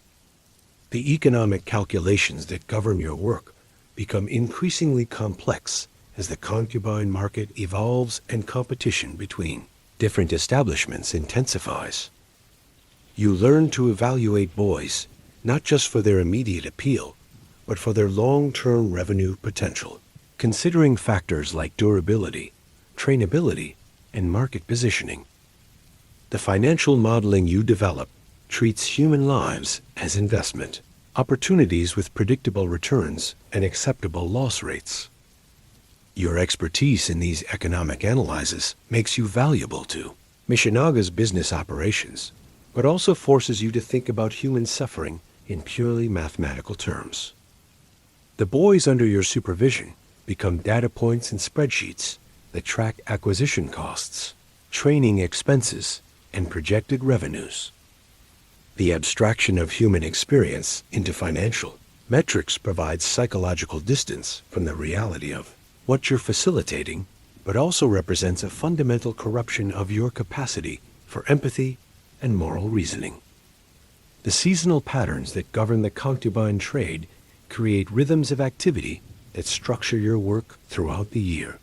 The economic calculations that govern your work become increasingly complex as the concubine market evolves and competition between different establishments intensifies. You learn to evaluate boys not just for their immediate appeal, but for their long-term revenue potential, considering factors like durability, trainability, and market positioning. The financial modeling you develop treats human lives as investment, opportunities with predictable returns and acceptable loss rates. Your expertise in these economic analyses makes you valuable to Mishinaga's business operations, but also forces you to think about human suffering in purely mathematical terms. The boys under your supervision become data points and spreadsheets that track acquisition costs, training expenses, and projected revenues. The abstraction of human experience into financial metrics provides psychological distance from the reality of what you're facilitating, but also represents a fundamental corruption of your capacity for empathy and moral reasoning. The seasonal patterns that govern the concubine trade create rhythms of activity that structure your work throughout the year.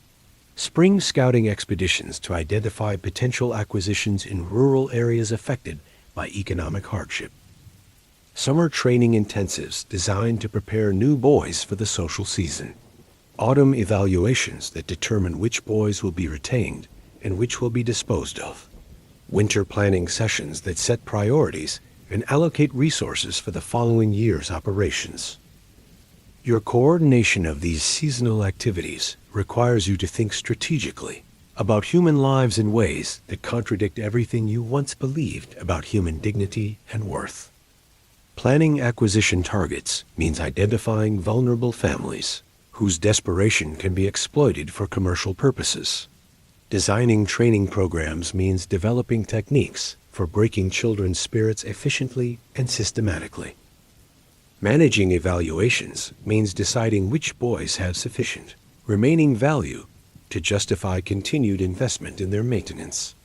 Spring scouting expeditions to identify potential acquisitions in rural areas affected by economic hardship. Summer training intensives designed to prepare new boys for the social season. Autumn evaluations that determine which boys will be retained and which will be disposed of. Winter planning sessions that set priorities and allocate resources for the following year's operations. Your coordination of these seasonal activities requires you to think strategically about human lives in ways that contradict everything you once believed about human dignity and worth. Planning acquisition targets means identifying vulnerable families whose desperation can be exploited for commercial purposes. Designing training programs means developing techniques for breaking children's spirits efficiently and systematically. Managing evaluations means deciding which boys have sufficient remaining value to justify continued investment in their maintenance.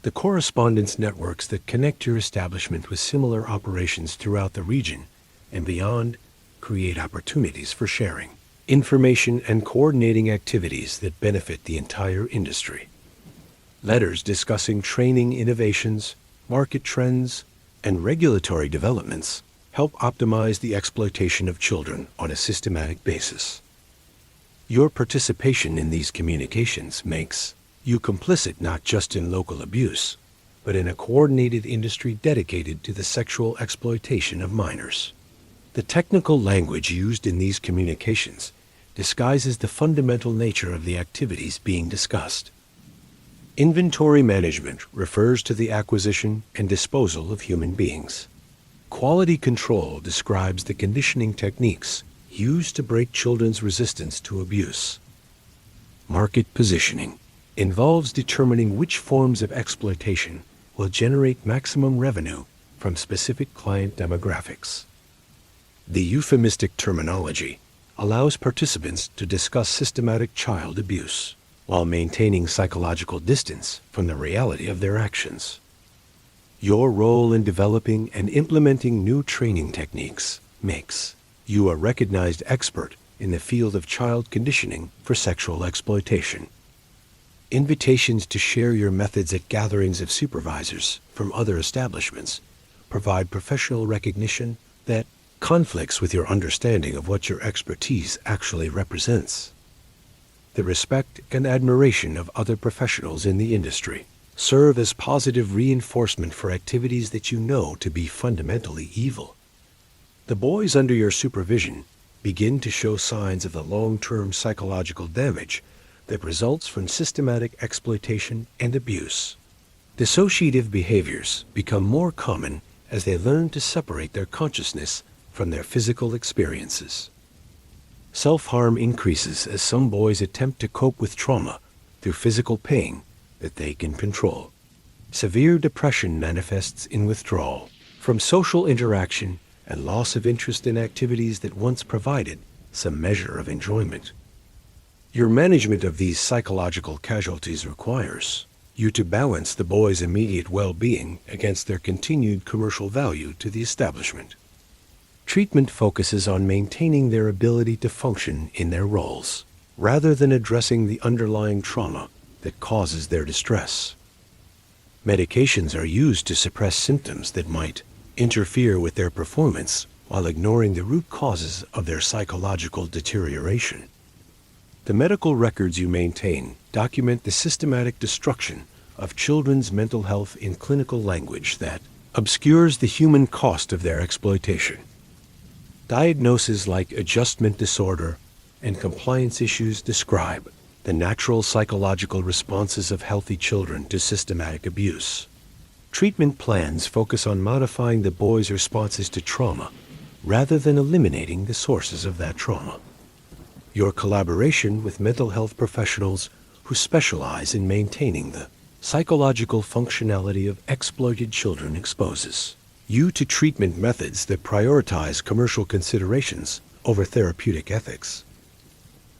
The correspondence networks that connect your establishment with similar operations throughout the region and beyond create opportunities for sharing information and coordinating activities that benefit the entire industry. Letters discussing training innovations, market trends, and regulatory developments help optimize the exploitation of children on a systematic basis. Your participation in these communications makes you complicit not just in local abuse, but in a coordinated industry dedicated to the sexual exploitation of minors. The technical language used in these communications disguises the fundamental nature of the activities being discussed. Inventory management refers to the acquisition and disposal of human beings. Quality control describes the conditioning techniques used to break children's resistance to abuse. Market positioning involves determining which forms of exploitation will generate maximum revenue from specific client demographics. The euphemistic terminology allows participants to discuss systematic child abuse while maintaining psychological distance from the reality of their actions. Your role in developing and implementing new training techniques makes you a recognized expert in the field of child conditioning for sexual exploitation. Invitations to share your methods at gatherings of supervisors from other establishments provide professional recognition that conflicts with your understanding of what your expertise actually represents. The respect and admiration of other professionals in the industry serve as positive reinforcement for activities that you know to be fundamentally evil. The boys under your supervision begin to show signs of the long-term psychological damage that results from systematic exploitation and abuse. Dissociative behaviors become more common as they learn to separate their consciousness from their physical experiences. Self-harm increases as some boys attempt to cope with trauma through physical pain that they can control. Severe depression manifests in withdrawal from social interaction and loss of interest in activities that once provided some measure of enjoyment. Your management of these psychological casualties requires you to balance the boys' immediate well-being against their continued commercial value to the establishment. Treatment focuses on maintaining their ability to function in their roles, rather than addressing the underlying trauma that causes their distress. Medications are used to suppress symptoms that might interfere with their performance while ignoring the root causes of their psychological deterioration. The medical records you maintain document the systematic destruction of children's mental health in clinical language that obscures the human cost of their exploitation. Diagnoses like adjustment disorder and compliance issues describe the natural psychological responses of healthy children to systematic abuse. Treatment plans focus on modifying the boys' responses to trauma rather than eliminating the sources of that trauma. Your collaboration with mental health professionals who specialize in maintaining the psychological functionality of exploited children exposes you to treatment methods that prioritize commercial considerations over therapeutic ethics.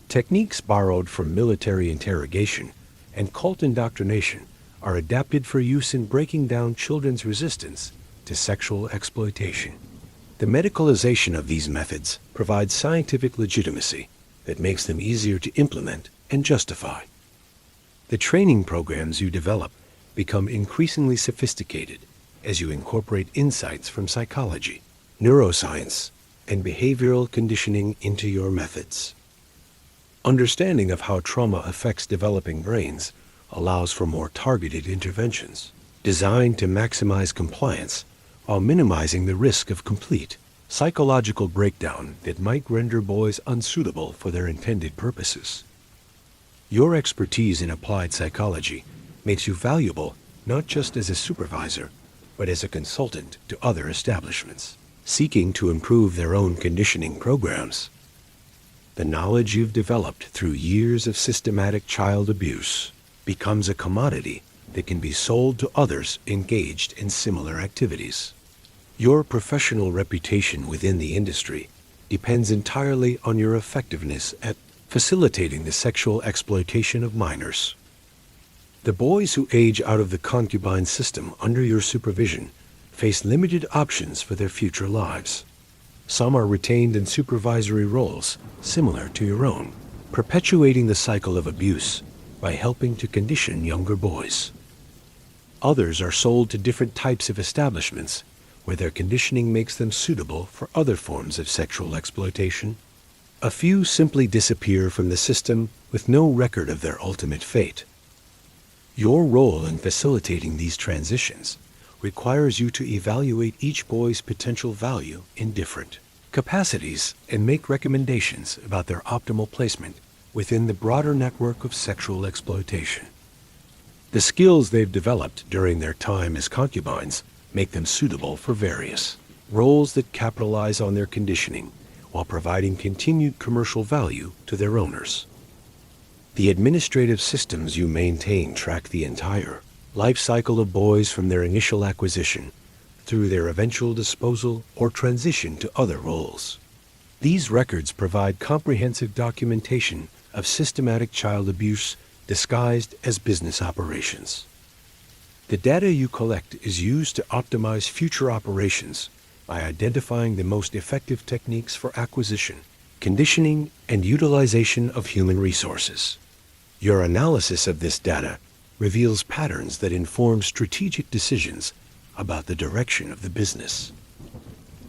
Techniques borrowed from military interrogation and cult indoctrination are adapted for use in breaking down children's resistance to sexual exploitation. The medicalization of these methods provides scientific legitimacy that makes them easier to implement and justify. The training programs you develop become increasingly sophisticated as you incorporate insights from psychology, neuroscience, and behavioral conditioning into your methods. Understanding of how trauma affects developing brains allows for more targeted interventions, designed to maximize compliance while minimizing the risk of complete psychological breakdown that might render boys unsuitable for their intended purposes. Your expertise in applied psychology makes you valuable not just as a supervisor, but as a consultant to other establishments seeking to improve their own conditioning programs. The knowledge you've developed through years of systematic child abuse becomes a commodity that can be sold to others engaged in similar activities. Your professional reputation within the industry depends entirely on your effectiveness at facilitating the sexual exploitation of minors. The boys who age out of the concubine system under your supervision face limited options for their future lives. Some are retained in supervisory roles similar to your own, perpetuating the cycle of abuse by helping to condition younger boys. Others are sold to different types of establishments where their conditioning makes them suitable for other forms of sexual exploitation. A few simply disappear from the system with no record of their ultimate fate. Your role in facilitating these transitions requires you to evaluate each boy's potential value in different capacities and make recommendations about their optimal placement within the broader network of sexual exploitation. The skills they've developed during their time as concubines make them suitable for various roles that capitalize on their conditioning while providing continued commercial value to their owners. The administrative systems you maintain track the entire life cycle of boys from their initial acquisition through their eventual disposal or transition to other roles. These records provide comprehensive documentation of systematic child abuse disguised as business operations. The data you collect is used to optimize future operations by identifying the most effective techniques for acquisition, conditioning, and utilization of human resources. Your analysis of this data reveals patterns that inform strategic decisions about the direction of the business.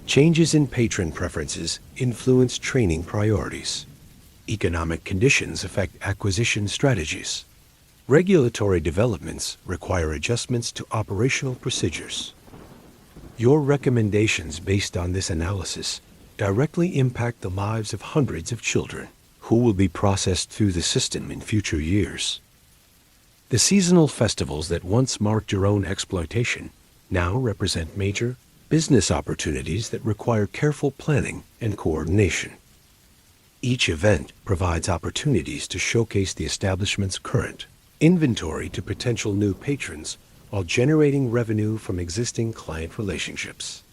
Changes in patron preferences influence training priorities. Economic conditions affect acquisition strategies. Regulatory developments require adjustments to operational procedures. Your recommendations based on this analysis directly impact the lives of hundreds of children who will be processed through the system in future years. The seasonal festivals that once marked your own exploitation now represent major business opportunities that require careful planning and coordination. Each event provides opportunities to showcase the establishment's current inventory to potential new patrons while generating revenue from existing client relationships.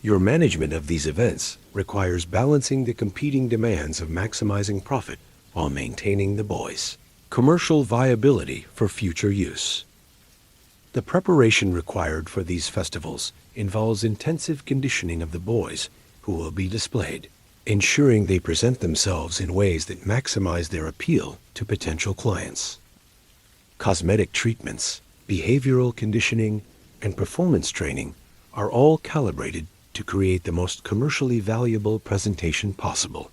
Your management of these events requires balancing the competing demands of maximizing profit while maintaining the boys' commercial viability for future use. The preparation required for these festivals involves intensive conditioning of the boys who will be displayed, ensuring they present themselves in ways that maximize their appeal to potential clients. Cosmetic treatments, behavioral conditioning, and performance training are all calibrated to create the most commercially valuable presentation possible.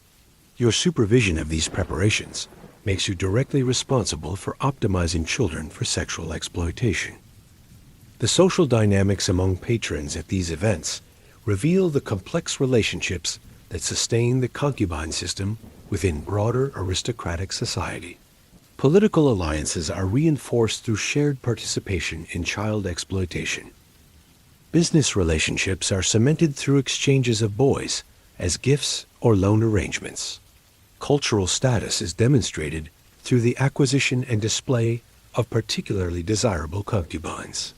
Your supervision of these preparations makes you directly responsible for optimizing children for sexual exploitation. The social dynamics among patrons at these events reveal the complex relationships that sustain the concubine system within broader aristocratic society. Political alliances are reinforced through shared participation in child exploitation. Business relationships are cemented through exchanges of boys as gifts or loan arrangements. Cultural status is demonstrated through the acquisition and display of particularly desirable concubines.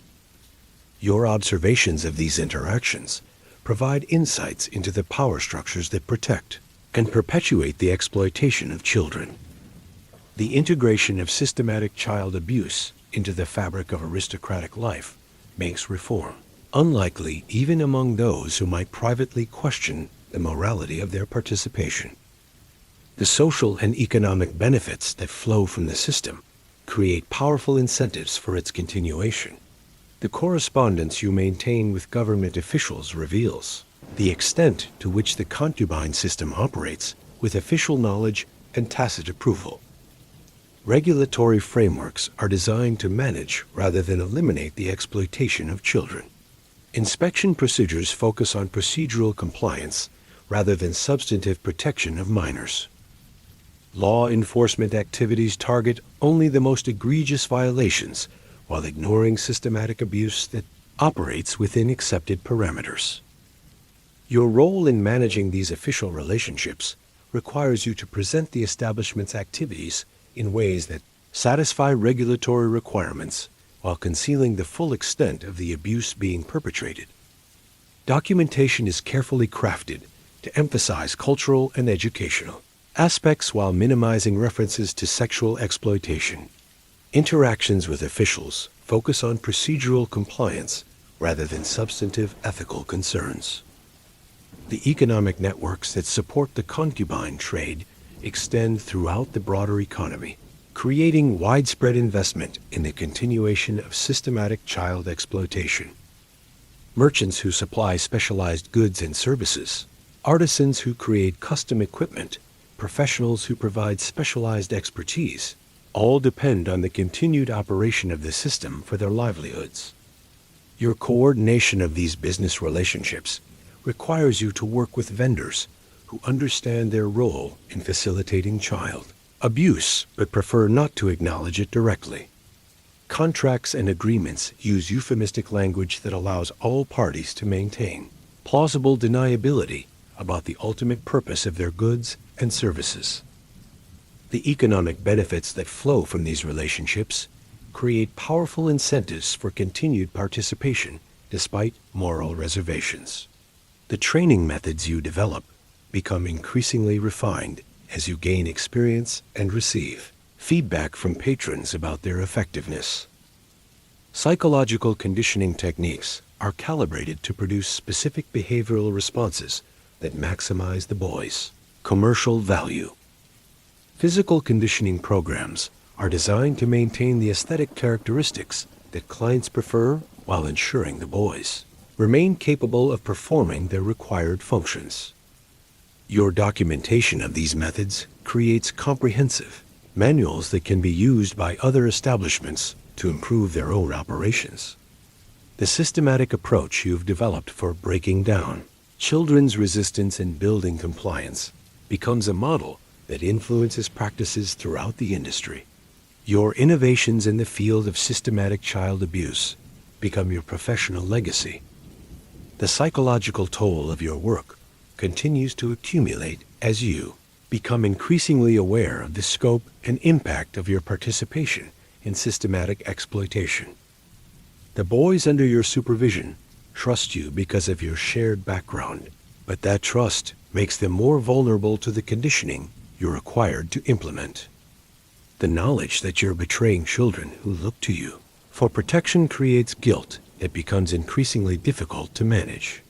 Your observations of these interactions provide insights into the power structures that protect and perpetuate the exploitation of children. The integration of systematic child abuse into the fabric of aristocratic life makes reform unlikely even among those who might privately question the morality of their participation. The social and economic benefits that flow from the system create powerful incentives for its continuation. The correspondence you maintain with government officials reveals the extent to which the concubine system operates with official knowledge and tacit approval. Regulatory frameworks are designed to manage rather than eliminate the exploitation of children. Inspection procedures focus on procedural compliance rather than substantive protection of minors. Law enforcement activities target only the most egregious violations while ignoring systematic abuse that operates within accepted parameters. Your role in managing these official relationships requires you to present the establishment's activities in ways that satisfy regulatory requirements while concealing the full extent of the abuse being perpetrated. Documentation is carefully crafted to emphasize cultural and educational aspects while minimizing references to sexual exploitation. Interactions with officials focus on procedural compliance rather than substantive ethical concerns. The economic networks that support the concubine trade extend throughout the broader economy, creating widespread investment in the continuation of systematic child exploitation. Merchants who supply specialized goods and services, artisans who create custom equipment, professionals who provide specialized expertise, all depend on the continued operation of the system for their livelihoods. Your coordination of these business relationships requires you to work with vendors who understand their role in facilitating child abuse but prefer not to acknowledge it directly. Contracts and agreements use euphemistic language that allows all parties to maintain plausible deniability about the ultimate purpose of their goods and services. The economic benefits that flow from these relationships create powerful incentives for continued participation despite moral reservations. The training methods you develop become increasingly refined as you gain experience and receive feedback from patrons about their effectiveness. Psychological conditioning techniques are calibrated to produce specific behavioral responses that maximize the boys' commercial value. Physical conditioning programs are designed to maintain the aesthetic characteristics that clients prefer while ensuring the boys remain capable of performing their required functions. Your documentation of these methods creates comprehensive manuals that can be used by other establishments to improve their own operations. The systematic approach you've developed for breaking down children's resistance and building compliance becomes a model that influences practices throughout the industry. Your innovations in the field of systematic child abuse become your professional legacy. The psychological toll of your work continues to accumulate as you become increasingly aware of the scope and impact of your participation in systematic exploitation. The boys under your supervision trust you because of your shared background, but that trust makes them more vulnerable to the conditioning you're required to implement. The knowledge that you're betraying children who look to you for protection creates guilt that becomes increasingly difficult to manage.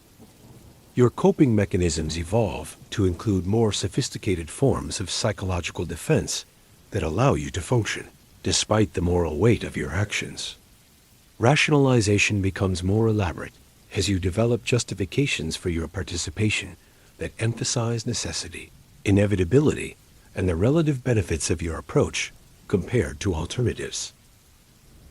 Your coping mechanisms evolve to include more sophisticated forms of psychological defense that allow you to function despite the moral weight of your actions. Rationalization becomes more elaborate as you develop justifications for your participation that emphasize necessity, inevitability, and the relative benefits of your approach compared to alternatives.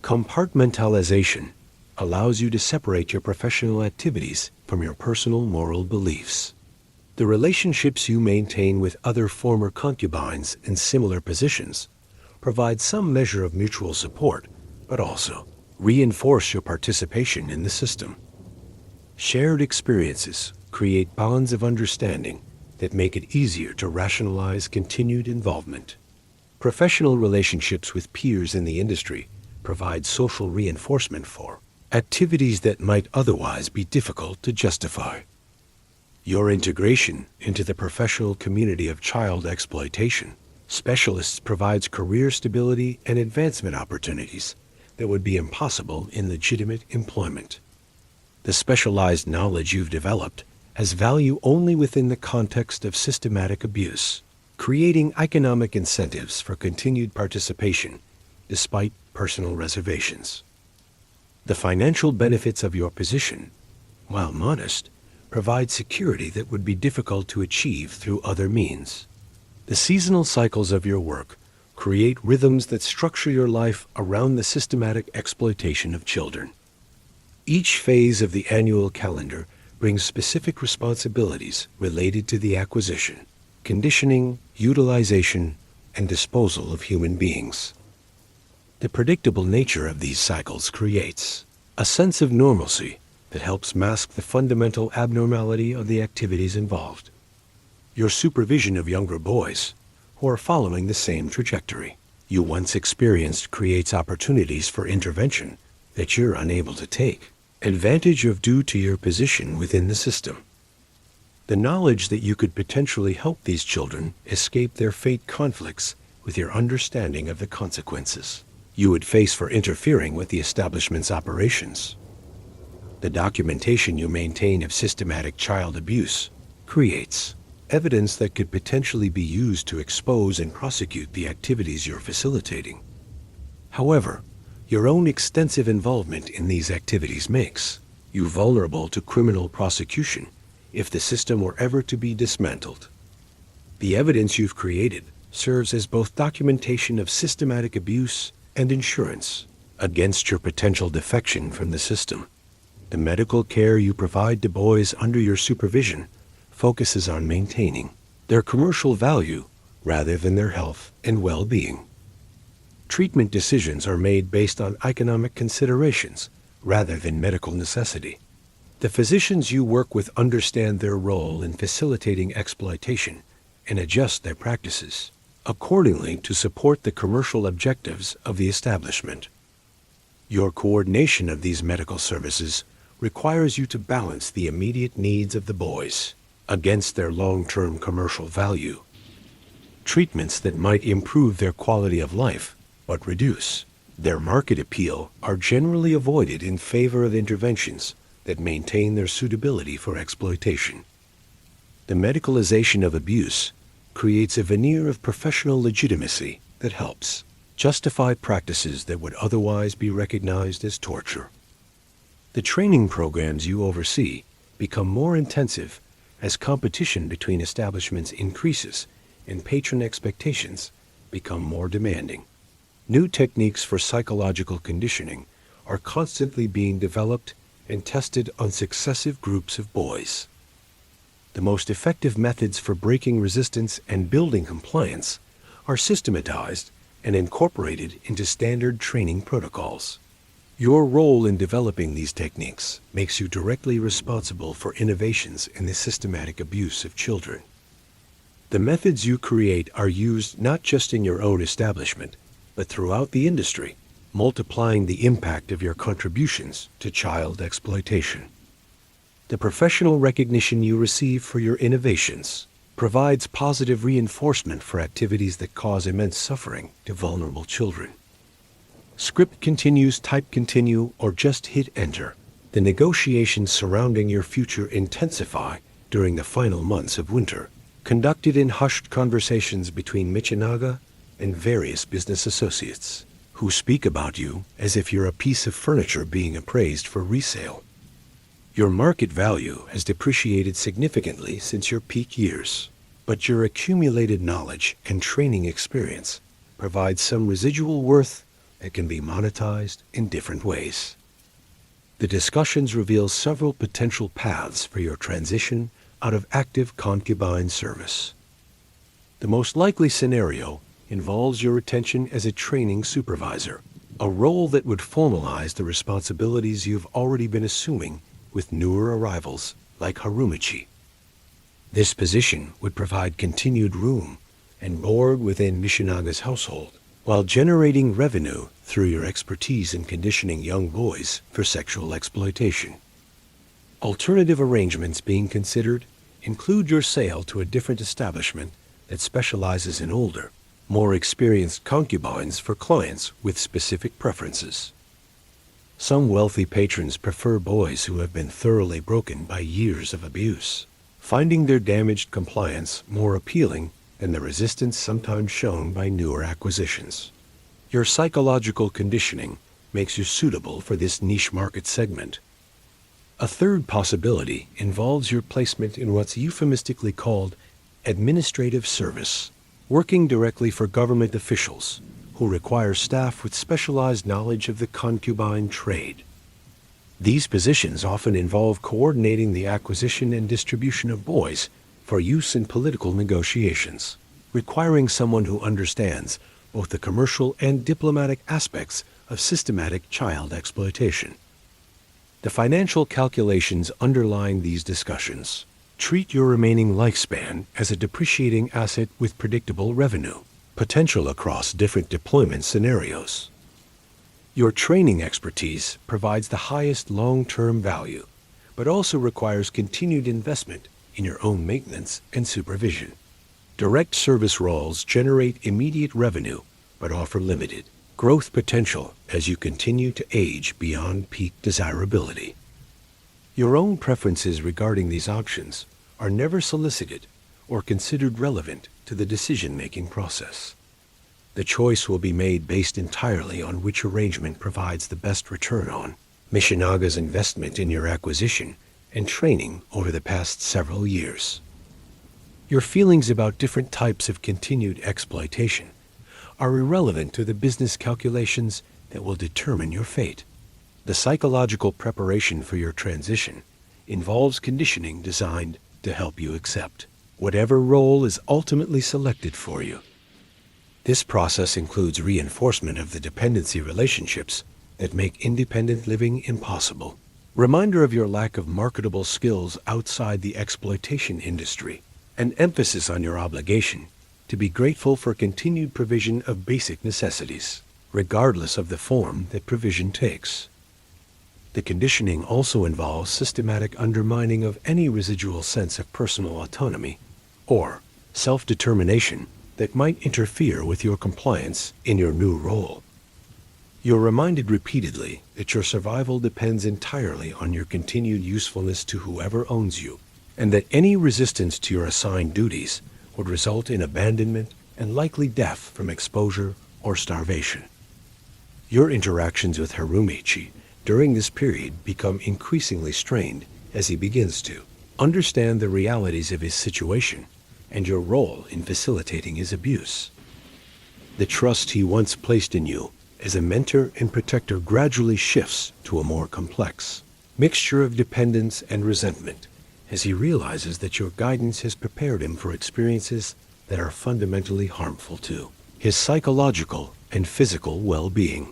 Compartmentalization allows you to separate your professional activities from your personal moral beliefs. The relationships you maintain with other former concubines in similar positions provide some measure of mutual support, but also reinforce your participation in the system. Shared experiences create bonds of understanding that make it easier to rationalize continued involvement. Professional relationships with peers in the industry provide social reinforcement for activities that might otherwise be difficult to justify. Your integration into the professional community of child exploitation specialists provides career stability and advancement opportunities that would be impossible in legitimate employment. The specialized knowledge you've developed has value only within the context of systematic abuse, creating economic incentives for continued participation despite personal reservations. The financial benefits of your position, while modest, provide security that would be difficult to achieve through other means. The seasonal cycles of your work create rhythms that structure your life around the systematic exploitation of children. Each phase of the annual calendar brings specific responsibilities related to the acquisition, conditioning, utilization, and disposal of human beings. The predictable nature of these cycles creates a sense of normalcy that helps mask the fundamental abnormality of the activities involved. Your supervision of younger boys who are following the same trajectory you once experienced creates opportunities for intervention that you're unable to take advantage of due to your position within the system. The knowledge that you could potentially help these children escape their fate conflicts with your understanding of the consequences you would face for interfering with the establishment's operations. The documentation you maintain of systematic child abuse creates evidence that could potentially be used to expose and prosecute the activities you're facilitating. However, your own extensive involvement in these activities makes you vulnerable to criminal prosecution if the system were ever to be dismantled. The evidence you've created serves as both documentation of systematic abuse and insurance against your potential defection from the system. The medical care you provide to boys under your supervision focuses on maintaining their commercial value rather than their health and well-being. Treatment decisions are made based on economic considerations rather than medical necessity. The physicians you work with understand their role in facilitating exploitation and adjust their practices accordingly to support the commercial objectives of the establishment. Your coordination of these medical services requires you to balance the immediate needs of the boys against their long-term commercial value. Treatments that might improve their quality of life but reduce their market appeal are generally avoided in favor of interventions that maintain their suitability for exploitation. The medicalization of abuse creates a veneer of professional legitimacy that helps justify practices that would otherwise be recognized as torture. The training programs you oversee become more intensive as competition between establishments increases and patron expectations become more demanding. New techniques for psychological conditioning are constantly being developed and tested on successive groups of boys. The most effective methods for breaking resistance and building compliance are systematized and incorporated into standard training protocols. Your role in developing these techniques makes you directly responsible for innovations in the systematic abuse of children. The methods you create are used not just in your own establishment, but throughout the industry, multiplying the impact of your contributions to child exploitation. The professional recognition you receive for your innovations provides positive reinforcement for activities that cause immense suffering to vulnerable children. Script continues, type continue, or just hit enter. The negotiations surrounding your future intensify during the final months of winter, conducted in hushed conversations between Michinaga and various business associates, who speak about you as if you're a piece of furniture being appraised for resale. Your market value has depreciated significantly since your peak years, but your accumulated knowledge and training experience provides some residual worth that can be monetized in different ways. The discussions reveal several potential paths for your transition out of active concubine service. The most likely scenario involves your retention as a training supervisor, a role that would formalize the responsibilities you've already been assuming with newer arrivals like Harumichi. This position would provide continued room and board within Mishinaga's household, while generating revenue through your expertise in conditioning young boys for sexual exploitation. Alternative arrangements being considered include your sale to a different establishment that specializes in older, more experienced concubines for clients with specific preferences. Some wealthy patrons prefer boys who have been thoroughly broken by years of abuse, finding their damaged compliance more appealing than the resistance sometimes shown by newer acquisitions. Your psychological conditioning makes you suitable for this niche market segment. A third possibility involves your placement in what's euphemistically called administrative service, working directly for government officials who require staff with specialized knowledge of the concubine trade. These positions often involve coordinating the acquisition and distribution of boys for use in political negotiations, requiring someone who understands both the commercial and diplomatic aspects of systematic child exploitation. The financial calculations underlying these discussions treat your remaining lifespan as a depreciating asset with predictable revenue potential across different deployment scenarios. Your training expertise provides the highest long-term value, but also requires continued investment in your own maintenance and supervision. Direct service roles generate immediate revenue, but offer limited growth potential as you continue to age beyond peak desirability. Your own preferences regarding these options are never solicited or considered relevant to the decision-making process. The choice will be made based entirely on which arrangement provides the best return on Mishinaga's investment in your acquisition and training over the past several years. Your feelings about different types of continued exploitation are irrelevant to the business calculations that will determine your fate. The psychological preparation for your transition involves conditioning designed to help you accept whatever role is ultimately selected for you. This process includes reinforcement of the dependency relationships that make independent living impossible, reminder of your lack of marketable skills outside the exploitation industry, and emphasis on your obligation to be grateful for continued provision of basic necessities, regardless of the form that provision takes. The conditioning also involves systematic undermining of any residual sense of personal autonomy or self-determination that might interfere with your compliance in your new role. You're reminded repeatedly that your survival depends entirely on your continued usefulness to whoever owns you, and that any resistance to your assigned duties would result in abandonment and likely death from exposure or starvation. Your interactions with Harumichi during this period become increasingly strained as he begins to understand the realities of his situation and your role in facilitating his abuse. The trust he once placed in you as a mentor and protector gradually shifts to a more complex mixture of dependence and resentment as he realizes that your guidance has prepared him for experiences that are fundamentally harmful to his psychological and physical well-being.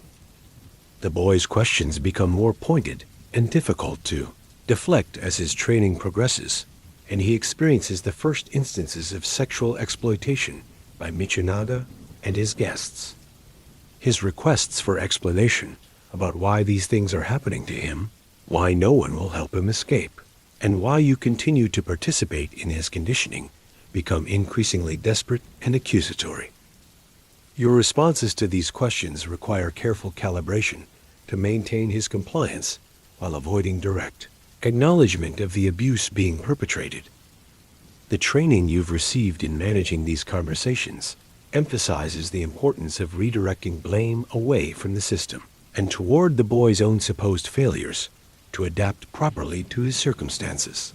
The boy's questions become more pointed and difficult to deflect as his training progresses, and he experiences the first instances of sexual exploitation by Michinada and his guests. His requests for explanation about why these things are happening to him, why no one will help him escape, and why you continue to participate in his conditioning become increasingly desperate and accusatory. Your responses to these questions require careful calibration to maintain his compliance while avoiding direct acknowledgement of the abuse being perpetrated. The training you've received in managing these conversations emphasizes the importance of redirecting blame away from the system and toward the boy's own supposed failures to adapt properly to his circumstances.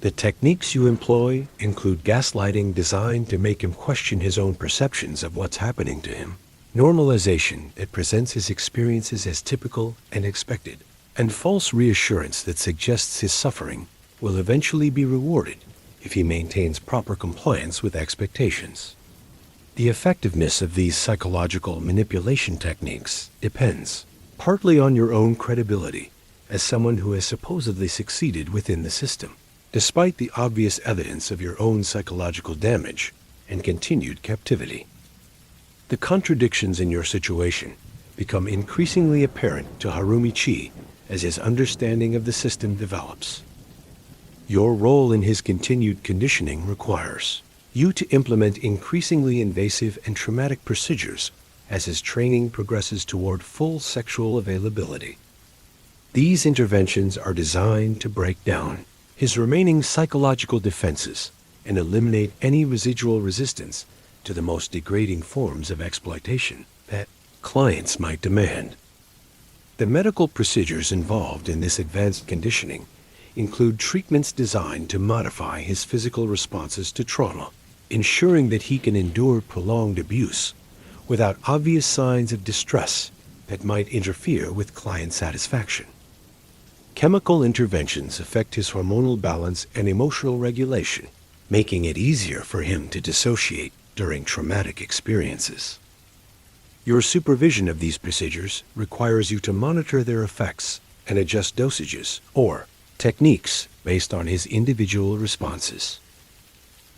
The techniques you employ include gaslighting designed to make him question his own perceptions of what's happening to him, normalization that presents his experiences as typical and expected, and false reassurance that suggests his suffering will eventually be rewarded if he maintains proper compliance with expectations. The effectiveness of these psychological manipulation techniques depends partly on your own credibility as someone who has supposedly succeeded within the system, despite the obvious evidence of your own psychological damage and continued captivity. The contradictions in your situation become increasingly apparent to Harumichi as his understanding of the system develops. Your role in his continued conditioning requires you to implement increasingly invasive and traumatic procedures as his training progresses toward full sexual availability. These interventions are designed to break down his remaining psychological defenses and eliminate any residual resistance to the most degrading forms of exploitation that clients might demand. The medical procedures involved in this advanced conditioning include treatments designed to modify his physical responses to trauma, ensuring that he can endure prolonged abuse without obvious signs of distress that might interfere with client satisfaction. Chemical interventions affect his hormonal balance and emotional regulation, making it easier for him to dissociate during traumatic experiences. Your supervision of these procedures requires you to monitor their effects and adjust dosages or techniques based on his individual responses.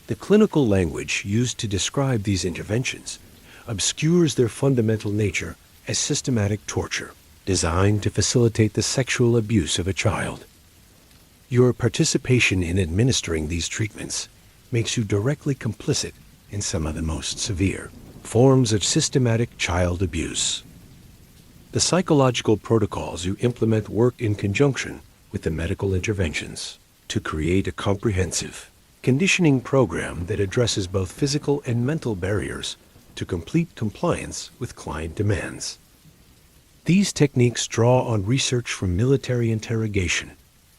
The clinical language used to describe these interventions obscures their fundamental nature as systematic torture, designed to facilitate the sexual abuse of a child. Your participation in administering these treatments makes you directly complicit in some of the most severe forms of systematic child abuse. The psychological protocols you implement work in conjunction with the medical interventions to create a comprehensive conditioning program that addresses both physical and mental barriers to complete compliance with client demands. These techniques draw on research from military interrogation,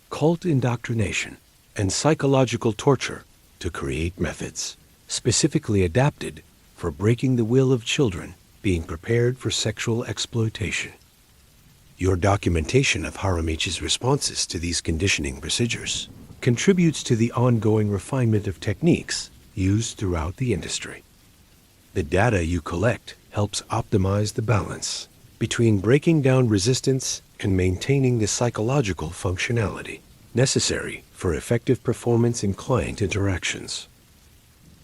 cult indoctrination, and psychological torture to create methods specifically adapted for breaking the will of children being prepared for sexual exploitation. Your documentation of Harumichi's responses to these conditioning procedures contributes to the ongoing refinement of techniques used throughout the industry. The data you collect helps optimize the balance between breaking down resistance and maintaining the psychological functionality necessary for effective performance in client interactions.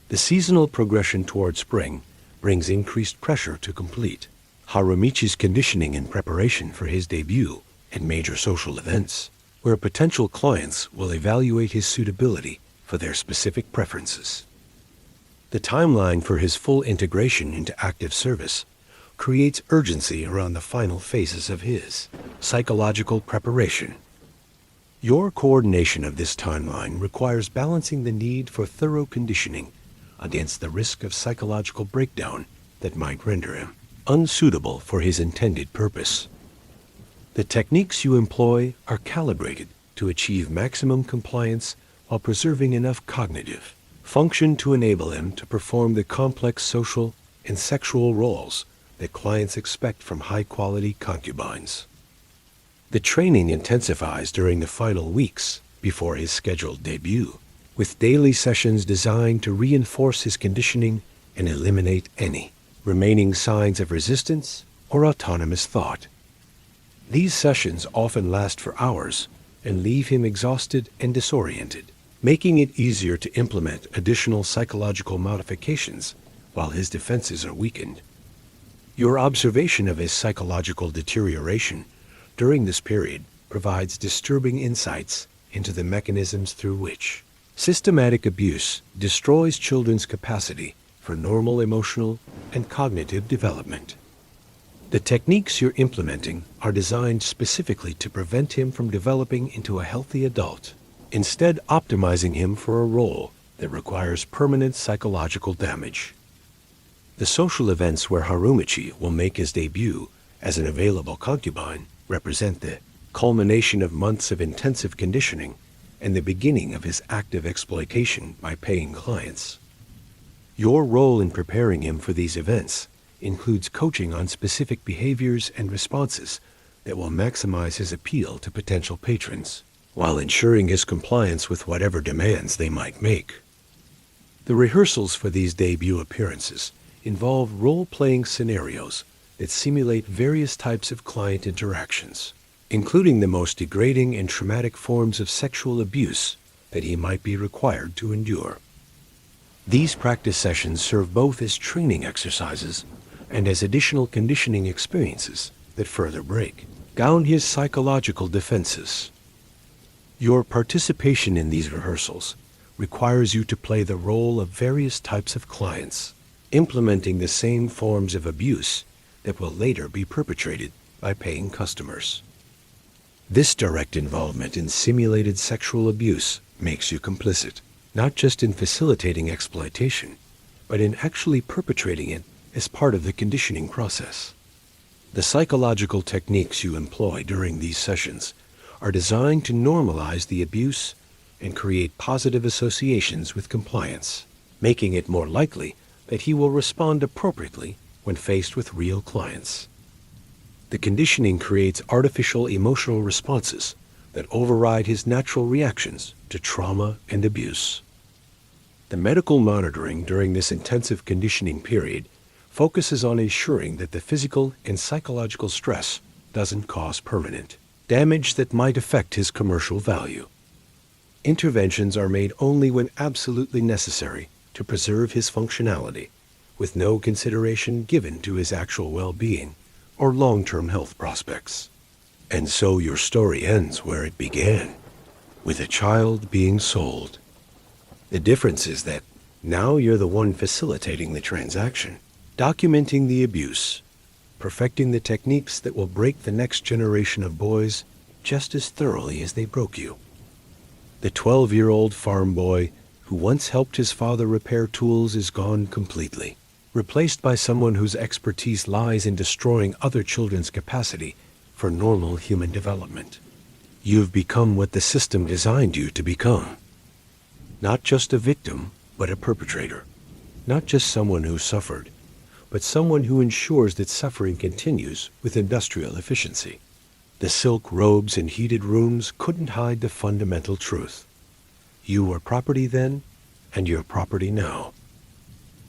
The seasonal progression toward spring brings increased pressure to complete Harumichi's conditioning in preparation for his debut at major social events, where potential clients will evaluate his suitability for their specific preferences. The timeline for his full integration into active service creates urgency around the final phases of his psychological preparation. Your coordination of this timeline requires balancing the need for thorough conditioning against the risk of psychological breakdown that might render him unsuitable for his intended purpose. The techniques you employ are calibrated to achieve maximum compliance while preserving enough cognitive function to enable him to perform the complex social and sexual roles that clients expect from high-quality concubines. The training intensifies during the final weeks before his scheduled debut, with daily sessions designed to reinforce his conditioning and eliminate any remaining signs of resistance or autonomous thought. These sessions often last for hours and leave him exhausted and disoriented, making it easier to implement additional psychological modifications while his defenses are weakened. Your observation of his psychological deterioration during this period provides disturbing insights into the mechanisms through which systematic abuse destroys children's capacity for normal emotional and cognitive development. The techniques you're implementing are designed specifically to prevent him from developing into a healthy adult, instead optimizing him for a role that requires permanent psychological damage. The social events where Harumichi will make his debut as an available concubine represent the culmination of months of intensive conditioning and the beginning of his active exploitation by paying clients. Your role in preparing him for these events includes coaching on specific behaviors and responses that will maximize his appeal to potential patrons, while ensuring his compliance with whatever demands they might make. The rehearsals for these debut appearances involve role-playing scenarios that simulate various types of client interactions, including the most degrading and traumatic forms of sexual abuse that he might be required to endure. These practice sessions serve both as training exercises and as additional conditioning experiences that further break down his psychological defenses. Your participation in these rehearsals requires you to play the role of various types of clients, implementing the same forms of abuse that will later be perpetrated by paying customers. This direct involvement in simulated sexual abuse makes you complicit, not just in facilitating exploitation, but in actually perpetrating it as part of the conditioning process. The psychological techniques you employ during these sessions are designed to normalize the abuse and create positive associations with compliance, making it more likely that he will respond appropriately when faced with real clients. The conditioning creates artificial emotional responses that override his natural reactions to trauma and abuse. The medical monitoring during this intensive conditioning period focuses on ensuring that the physical and psychological stress doesn't cause permanent damage that might affect his commercial value. Interventions are made only when absolutely necessary to preserve his functionality, with no consideration given to his actual well-being or long-term health prospects. And so your story ends where it began, with a child being sold. The difference is that now you're the one facilitating the transaction, documenting the abuse, perfecting the techniques that will break the next generation of boys just as thoroughly as they broke you. The 12-year-old farm boy who once helped his father repair tools is gone completely, replaced by someone whose expertise lies in destroying other children's capacity for normal human development. You've become what the system designed you to become. Not just a victim, but a perpetrator. Not just someone who suffered, but someone who ensures that suffering continues with industrial efficiency. The silk robes and heated rooms couldn't hide the fundamental truth. You were property then, and you're property now.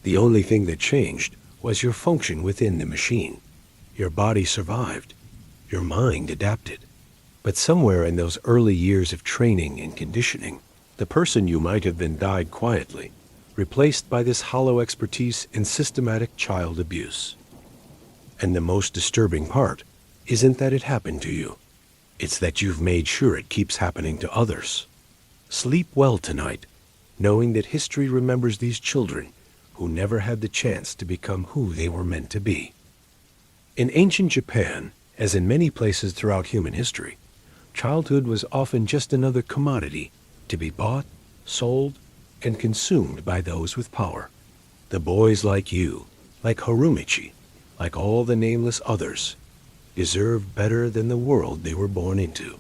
The only thing that changed was your function within the machine. Your body survived. Your mind adapted. But somewhere in those early years of training and conditioning, the person you might have been died quietly, replaced by this hollow expertise in systematic child abuse. And the most disturbing part isn't that it happened to you. It's that you've made sure it keeps happening to others. Sleep well tonight, knowing that history remembers these children who never had the chance to become who they were meant to be. In ancient Japan, as in many places throughout human history, childhood was often just another commodity to be bought, sold, and consumed by those with power. The boys like you, like Harumichi, like all the nameless others, deserve better than the world they were born into.